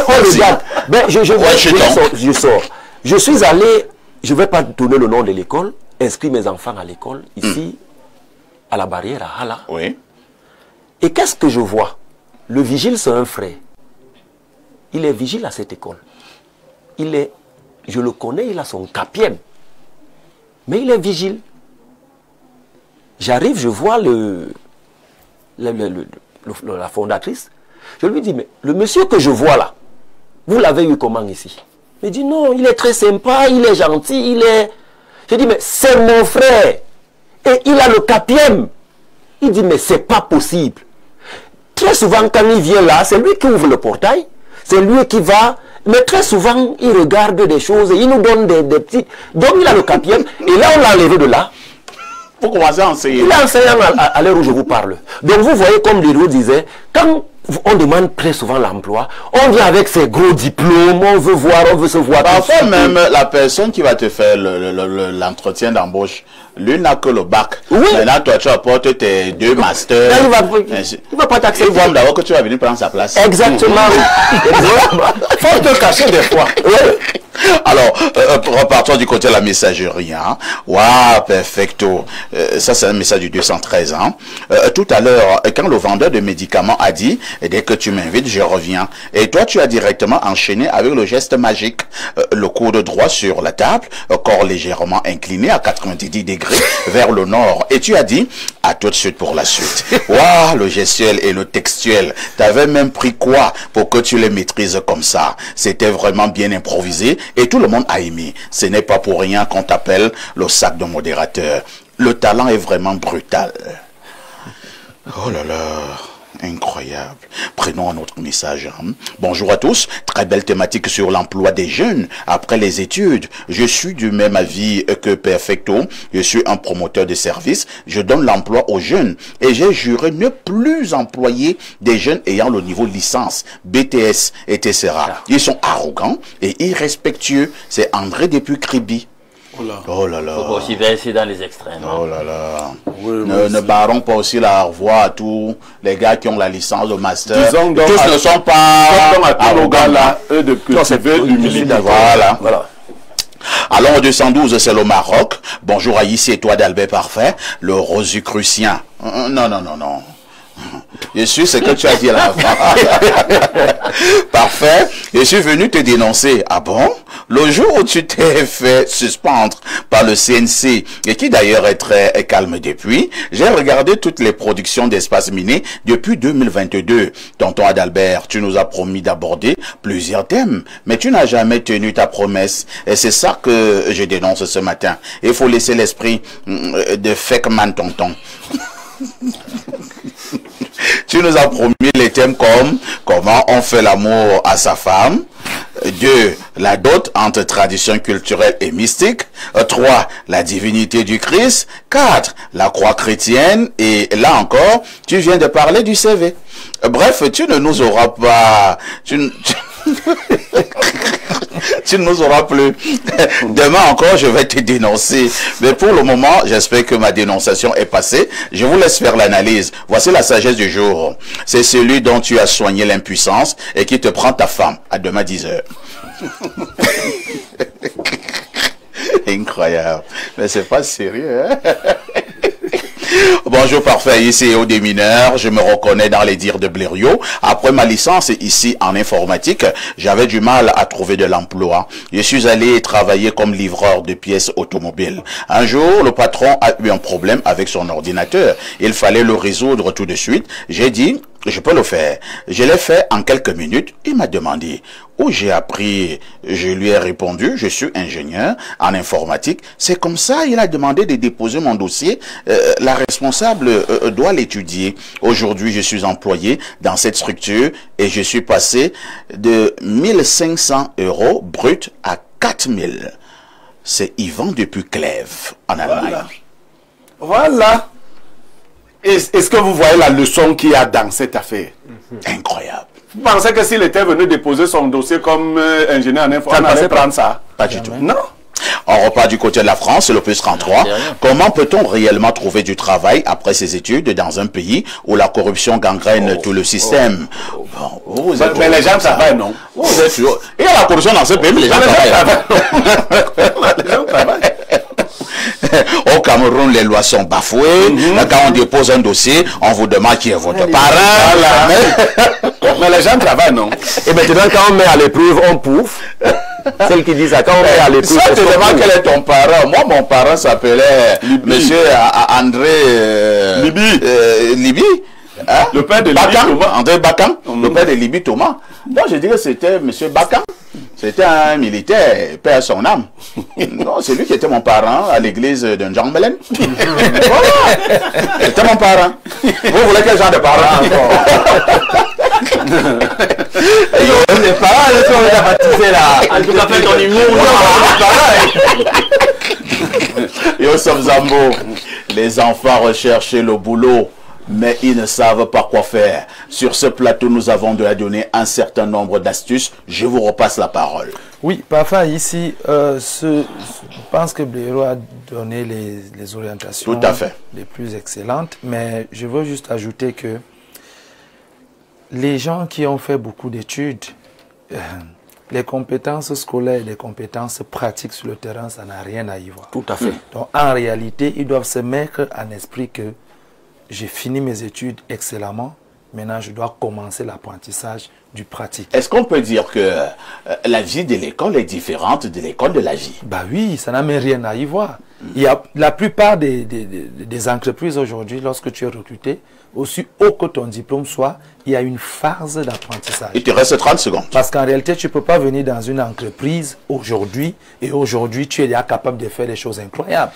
On regarde. Ben, je sors. Je suis allé, je ne vais pas donner le nom de l'école, inscrit mes enfants à l'école, ici, à la barrière, à Hala. Oui. Et qu'est-ce que je vois? Le vigile, c'est un frère. Il est vigile à cette école. Je le connais, il a son capienne. Mais il est vigile. J'arrive, je vois la fondatrice. Je lui dis, mais le monsieur que je vois là, vous l'avez eu comment ici? Il me dit, non, il est très sympa, il est gentil, il est... Je dis, mais c'est mon frère. Et il a le capienne. Il dit, mais c'est pas possible. Très souvent, quand il vient là, c'est lui qui ouvre le portail. C'est lui qui va... Mais très souvent, il regarde des choses et il nous donne des petits... Donc, il a le capienne. Et là, on l'a enlevé de là. Pour commencer à enseigner. Il est enseignant à l'heure où je vous parle. Donc, vous voyez, comme Leroux disait, quand on demande très souvent l'emploi, on vient avec ses gros diplômes, on veut se voir. Parfois même, la personne qui va te faire l'entretien d'embauche, lui n'a que le bac. Oui. Maintenant, toi, tu apportes tes 2 masters. Il va pas t'accepter. Il voit d'abord que tu vas venir prendre sa place. Exactement. Faut te cacher des fois. Alors, repartons du côté de la messagerie. Hein. Waouh, perfecto. Ça, c'est un message du 213. Hein. Tout à l'heure, quand le vendeur de médicaments a dit, dès que tu m'invites, je reviens. Et toi, tu as directement enchaîné avec le geste magique. Le coude droit sur la table, corps légèrement incliné à 90 degrés vers le nord. Et tu as dit, à tout de suite pour la suite. Waouh, le gestuel et le textuel. T'avais même pris quoi pour que tu les maîtrises comme ça? C'était vraiment bien improvisé. Et tout le monde a aimé. Ce n'est pas pour rien qu'on t'appelle le sac de modérateur. le talent est vraiment brutal. Oh là là, incroyable. Prenons un autre message. Bonjour à tous. Très belle thématique sur l'emploi des jeunes après les études. Je suis du même avis que Perfecto. Je suis un promoteur de services. Je donne l'emploi aux jeunes et j'ai juré ne plus employer des jeunes ayant le niveau licence, BTS, etc. Ils sont arrogants et irrespectueux. C'est André depuis Kribi. Oh là là. Faut pas aussi verser dans les extrêmes. Oh là là. Ne barrons pas aussi la voix à tous les gars qui ont la licence de master. Disons donc tous ne sont pas arrogants là, eux de cultiver l'humilité. Voilà. Allons au 212, c'est le Maroc. Bonjour à ici et toi d'Albert Parfait, le Rosicrucien. Non. Je suis ce que tu as dit à la fin. Parfait. Je suis venu te dénoncer. Ah bon? Le jour où tu t'es fait suspendre par le CNC, et qui d'ailleurs est très calme depuis, j'ai regardé toutes les productions d'Espace Miné depuis 2022. Tonton Adalbert, tu nous as promis d'aborder plusieurs thèmes, mais tu n'as jamais tenu ta promesse. Et c'est ça que je dénonce ce matin. Il faut laisser l'esprit de fake man, tonton. Tu nous as promis les thèmes comme comment on fait l'amour à sa femme, 2. La dot entre tradition culturelle et mystique, 3. La divinité du Christ, 4. La croix chrétienne, et là encore, tu viens de parler du CV. Bref, tu ne nous auras pas... Tu ne nous auras plus. Demain encore, je vais te dénoncer. Mais pour le moment, j'espère que ma dénonciation est passée. Je vous laisse faire l'analyse. Voici la sagesse du jour. C'est celui dont tu as soigné l'impuissance et qui te prend ta femme. À demain 10h. Incroyable. Mais c'est pas sérieux, hein? Bonjour Parfait, ici au des mineurs, je me reconnais dans les dires de Blériot. Après ma licence ici en informatique, j'avais du mal à trouver de l'emploi. Je suis allé travailler comme livreur de pièces automobiles. Un jour, le patron a eu un problème avec son ordinateur. Il fallait le résoudre tout de suite. J'ai dit, je peux le faire. Je l'ai fait en quelques minutes. Il m'a demandé où j'ai appris. Je lui ai répondu, je suis ingénieur en informatique. C'est comme ça, il a demandé de déposer mon dossier. La responsable doit l'étudier. Aujourd'hui, je suis employé dans cette structure et je suis passé de 1500 € brut à 4000. C'est Yvan depuis Clèves, en Allemagne. Voilà. Est-ce que vous voyez la leçon qu'il y a dans cette affaire? Incroyable. Vous pensez que s'il était venu déposer son dossier comme ingénieur en informatique, on allait prendre ça? Pas du tout. Non. On repart du côté de la France, le plus 33. Comment peut-on réellement trouver du travail après ses études dans un pays où la corruption gangrène tout le système? Bon, mais les gens travaillent, non? Vous êtes sûr. Il y a la corruption dans ce pays, mais les gens travaillent. Les gens travaillent. Au Cameroun, les lois sont bafouées. Quand on dépose un dossier, on vous demande qui est votre parent. Mais les gens travaillent, non? Et maintenant, quand on met à l'épreuve, on pouffe. Celle qui dit ça, quand on met à l'épreuve... Ça, tu demandes quel est ton parent. Moi, mon parent s'appelait Monsieur André... Libye. Hein? Le père de Libye Thomas. André Bacan. Le père de Libye Thomas. Moi, je dis que c'était Monsieur Bacan. C'était un militaire, père son âme. Non, c'est lui qui était mon parent à l'église de Jean Melen. Voilà. C'était mon parent. Vous voulez quel genre de parent encore? Les parents, là, on les a baptisés là. En tout cas, fais ton humour. Yo, Zambo, les enfants recherchent le boulot, mais ils ne savent pas quoi faire. Sur ce plateau, nous avons de la donner un certain nombre d'astuces. Je vous repasse la parole. Oui, parfois ici, je pense que Blériot a donné les orientations tout à fait les plus excellentes, mais je veux juste ajouter que les gens qui ont fait beaucoup d'études, les compétences scolaires et les compétences pratiques sur le terrain, ça n'a rien à y voir. Tout à fait. Donc en réalité, ils doivent se mettre en esprit que j'ai fini mes études excellemment, maintenant je dois commencer l'apprentissage du pratique. Est-ce qu'on peut dire que la vie de l'école est différente de l'école de la vie? Bah oui, ça n'a même rien à y voir. Il y a la plupart des entreprises aujourd'hui, lorsque tu es recruté, aussi haut que ton diplôme soit, il y a une phase d'apprentissage. Il te reste 30 secondes. Parce qu'en réalité, tu ne peux pas venir dans une entreprise aujourd'hui, et aujourd'hui, tu es déjà capable de faire des choses incroyables.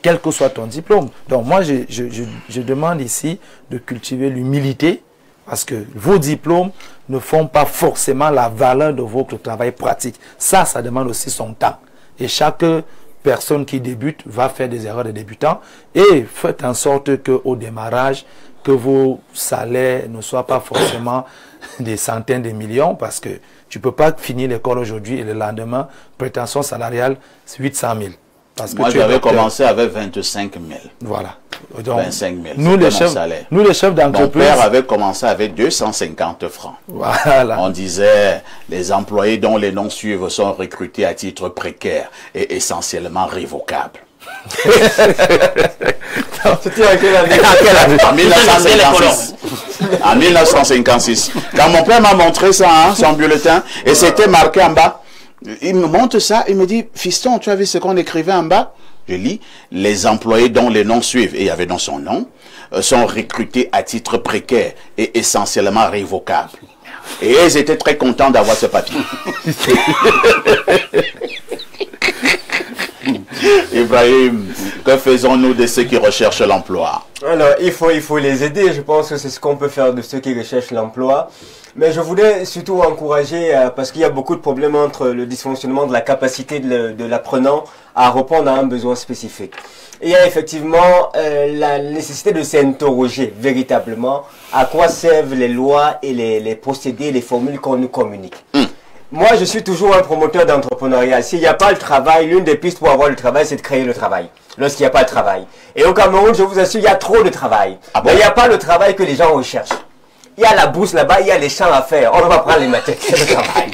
quel que soit ton diplôme. Donc moi, je demande ici de cultiver l'humilité, parce que vos diplômes ne font pas forcément la valeur de votre travail pratique. Ça demande aussi son temps. Et chaque personne qui débute va faire des erreurs de débutant. Et faites en sorte qu'au démarrage, que vos salaires ne soient pas forcément des centaines de millions, parce que tu ne peux pas finir l'école aujourd'hui et le lendemain, prétention salariale, c'est 800 000. Parce que moi, j'avais commencé avec 25 000. Voilà. Donc, 25 000. Nous, les chefs d'entreprise. Mon père avait commencé avec 250 francs. Voilà. On disait, les employés dont les noms suivent sont recrutés à titre précaire et essentiellement révocables. C'était à quelle année? En 1956. En 1956. Quand mon père m'a montré ça, hein, son bulletin, et c'était marqué en bas, il me montre ça, il me dit, fiston, tu as vu ce qu'on écrivait en bas? Je lis, les employés dont les noms suivent, et il y avait dans son nom, sont recrutés à titre précaire et essentiellement révocables. Et ils étaient très contents d'avoir ce papier. Ibrahim, que faisons-nous de ceux qui recherchent l'emploi? Alors, il faut les aider. Je pense que c'est ce qu'on peut faire de ceux qui recherchent l'emploi. Mais je voulais surtout encourager, parce qu'il y a beaucoup de problèmes entre le dysfonctionnement de la capacité de l'apprenant à répondre à un besoin spécifique. Et il y a effectivement la nécessité de s'interroger véritablement à quoi servent les lois et les procédés, les formules qu'on nous communique. Moi, je suis toujours un promoteur d'entrepreneuriat. S'il n'y a pas le travail, l'une des pistes pour avoir le travail, c'est de créer le travail. Lorsqu'il n'y a pas de travail. Et au Cameroun, je vous assure, il y a trop de travail. Mais il n'y a pas le travail que les gens recherchent. Il y a la bourse là-bas, il y a les champs à faire. On va prendre les matières de travail.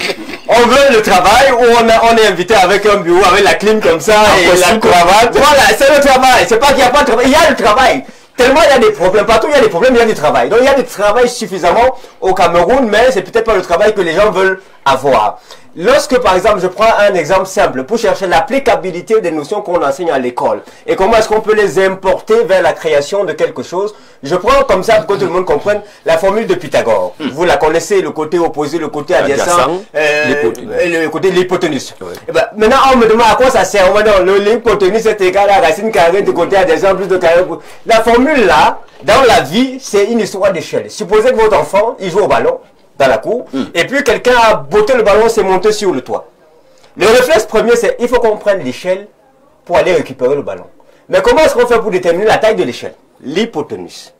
On veut le travail où on est invité avec un bureau, avec la clim comme ça et la cravate. Voilà, c'est le travail. C'est pas qu'il n'y a pas de travail. Il y a le travail. Tellement il y a des problèmes. Partout il y a des problèmes, il y a du travail. Donc il y a du travail suffisamment au Cameroun, mais c'est peut-être pas le travail que les gens veulent avoir. Lorsque, par exemple, je prends un exemple simple pour chercher l'applicabilité des notions qu'on enseigne à l'école et comment est-ce qu'on peut les importer vers la création de quelque chose, je prends comme ça pour que tout le monde comprenne la formule de Pythagore. Vous la connaissez, le côté opposé, le côté adjacent, le côté de l'hypoténuse. Et ben, maintenant, on me demande à quoi ça sert. L'hypoténuse est égal à la racine carrée du côté adjacent plus de carré. La formule là, dans la vie, c'est une histoire d'échelle. Supposez que votre enfant, il joue au ballon dans la cour, et puis quelqu'un a botté le ballon, s'est monté sur le toit. Le réflexe premier, c'est il faut qu'on prenne l'échelle pour aller récupérer le ballon. Mais comment est-ce qu'on fait pour déterminer la taille de l'échelle? L'hypoténuse.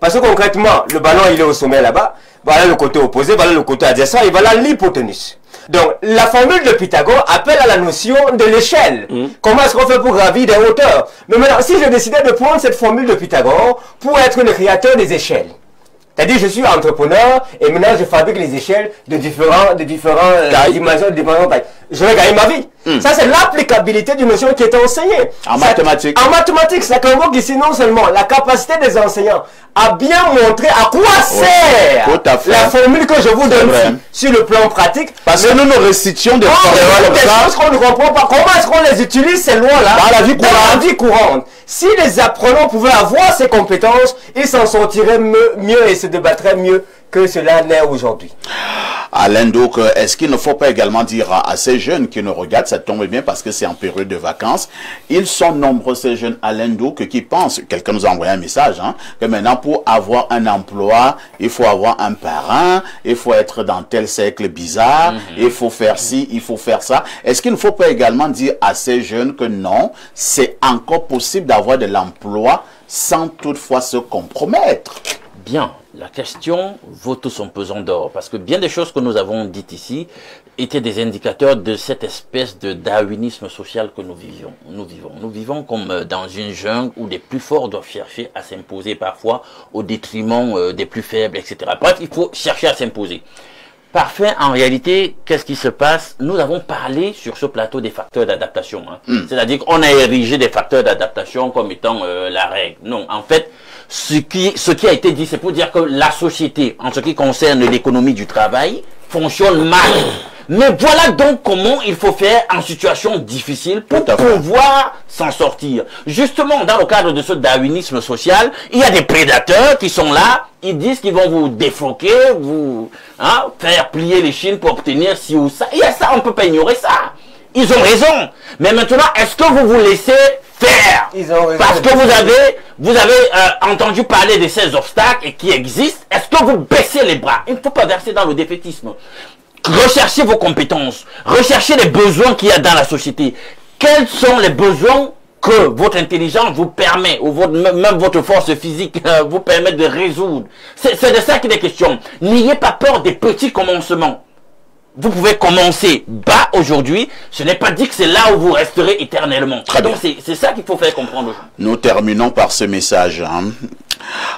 Parce que concrètement, le ballon, il est au sommet là-bas, voilà le côté opposé, voilà le côté adjacent, et voilà l'hypoténuse. Donc, la formule de Pythagore appelle à la notion de l'échelle. Comment est-ce qu'on fait pour gravir des hauteurs? Mais maintenant, si je décidais de prendre cette formule de Pythagore pour être le créateur des échelles, c'est-à-dire, je suis entrepreneur et maintenant je fabrique les échelles de différentes dimensions, de différentes tailles. Je vais gagner ma vie. Ça, c'est l'applicabilité d'une notion qui est enseignée. En mathématiques. En mathématiques, ça convoque ici non seulement la capacité des enseignants à bien montrer à quoi sert la formule que je vous donne sur le plan pratique. Parce que nous nous récitions des choses qu'on ne comprend pas. Comment est-ce qu'on les utilise, ces lois-là, dans la vie courante? Si les apprenants pouvaient avoir ces compétences, ils s'en sortiraient mieux et se débattraient mieux que cela n'est aujourd'hui. Alain Douk, est-ce qu'il ne faut pas également dire à ces jeunes qui nous regardent, ça tombe bien parce que c'est en période de vacances, ils sont nombreux ces jeunes Alain Douk qui pensent, quelqu'un nous a envoyé un message, hein, que maintenant pour avoir un emploi, il faut avoir un parrain, il faut être dans tel cercle bizarre, il faut faire ci, il faut faire ça. Est-ce qu'il ne faut pas également dire à ces jeunes que non, c'est encore possible d'avoir de l'emploi sans toutefois se compromettre? Bien, la question vaut tout son pesant d'or, parce que bien des choses que nous avons dites ici étaient des indicateurs de cette espèce de darwinisme social que nous vivions. Nous vivons comme dans une jungle où les plus forts doivent chercher à s'imposer parfois au détriment des plus faibles, etc. Bref, il faut chercher à s'imposer. Parfait, en réalité, qu'est-ce qui se passe? Nous avons parlé sur ce plateau des facteurs d'adaptation. C'est-à-dire qu'on a érigé des facteurs d'adaptation comme étant la règle. Non, en fait, ce qui a été dit, c'est pour dire que la société, en ce qui concerne l'économie du travail, fonctionne mal. Mais voilà donc comment il faut faire en situation difficile pour pouvoir s'en sortir. Justement, dans le cadre de ce darwinisme social, il y a des prédateurs qui sont là, ils disent qu'ils vont vous défroquer, vous faire plier les chines pour obtenir ci ou ça. Il y a ça, on ne peut pas ignorer ça. Ils ont raison. Mais maintenant, est-ce que vous vous laissez faire. Parce que vous avez entendu parler de ces obstacles et qui existent. Est-ce que vous baissez les bras? Il ne faut pas verser dans le défaitisme. Recherchez vos compétences. Recherchez les besoins qu'il y a dans la société. Quels sont les besoins que votre intelligence vous permet, ou même votre force physique vous permet de résoudre? C'est de ça qu'il est question. N'ayez pas peur des petits commencements. Vous pouvez commencer bas aujourd'hui. Ce n'est pas dit que c'est là où vous resterez éternellement. Très bien. C'est ça qu'il faut faire comprendre. Nous terminons par ce message.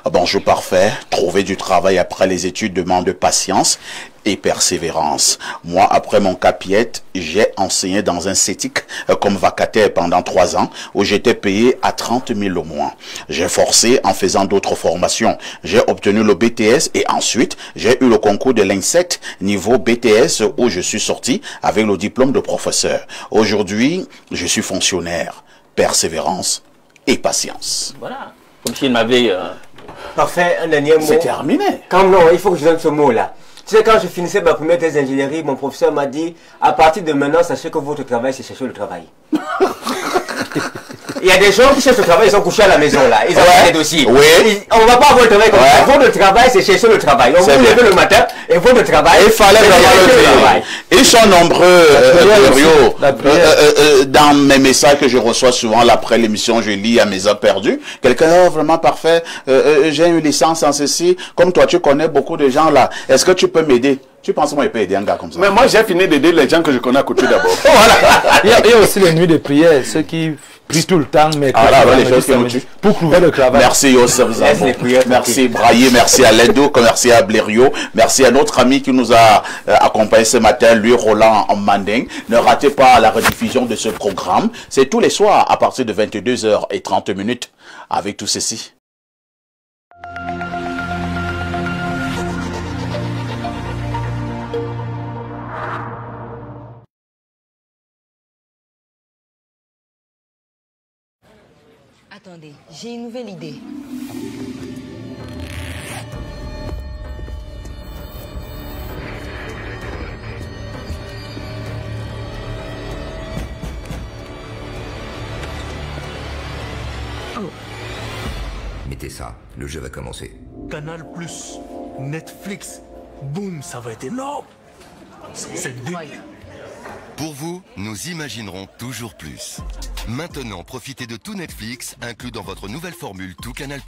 Bonjour parfait. Trouver du travail après les études demande patience et persévérance. Moi, après mon capiette, j'ai enseigné dans un CETIC comme vacataire pendant 3 ans où j'étais payé à 30 000 au mois. J'ai forcé en faisant d'autres formations. J'ai obtenu le BTS et ensuite, j'ai eu le concours de l'INSET niveau BTS où je suis sorti avec le diplôme de professeur. Aujourd'hui, je suis fonctionnaire. Persévérance et patience. Voilà. Comme s'il m'avait... Parfait, un dernier mot. C'est terminé. Quand non, il faut que je donne ce mot-là. Tu sais, quand je finissais ma première thèse d'ingénierie, mon professeur m'a dit, à partir de maintenant, sachez que votre travail, c'est chercher le travail. Il y a des gens qui cherchent le travail, ils sont couchés à la maison là, ils ont des dossiers. Oui. On ne va pas avoir le travail comme ça. Votre travail, c'est chercher le travail. On vous lève le matin et votre travail, il fallait vraiment le dire. Ils sont nombreux, dans mes messages que je reçois souvent après l'émission, je lis à mes heures perdues. Quelqu'un, oh, vraiment parfait, j'ai une licence en ceci. Comme toi, tu connais beaucoup de gens là. Est-ce que tu peux m'aider? Tu penses que moi, je peux aider un gars comme ça? Mais moi, j'ai fini d'aider les gens que je connais à côté d'abord. Voilà. Il y a aussi les nuits de prière, ceux qui prient tout le temps, mais les choses pour trouver le travail. Merci Yosef Zabo. Merci Braillé, merci à Ledo, merci à Blériot, merci à notre ami qui nous a accompagné ce matin, lui Roland Manding. Ne ratez pas la rediffusion de ce programme. C'est tous les soirs à partir de 22h30 avec tout ceci. Attendez, j'ai une nouvelle idée. Mettez ça, le jeu va commencer. Canal+, Netflix, boum, ça va être énorme. C'est dingue. Pour vous, nous imaginerons toujours plus. Maintenant, profitez de tout Netflix, inclus dans votre nouvelle formule Tout Canal+.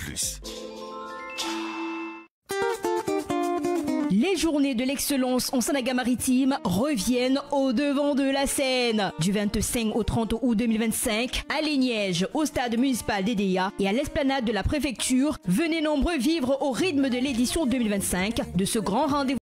Les journées de l'excellence en Sanaga-Maritime reviennent au devant de la scène. Du 25 au 30 août 2025, à Léniège, au stade municipal d'Edea et à l'esplanade de la préfecture, venez nombreux vivre au rythme de l'édition 2025 de ce grand rendez-vous.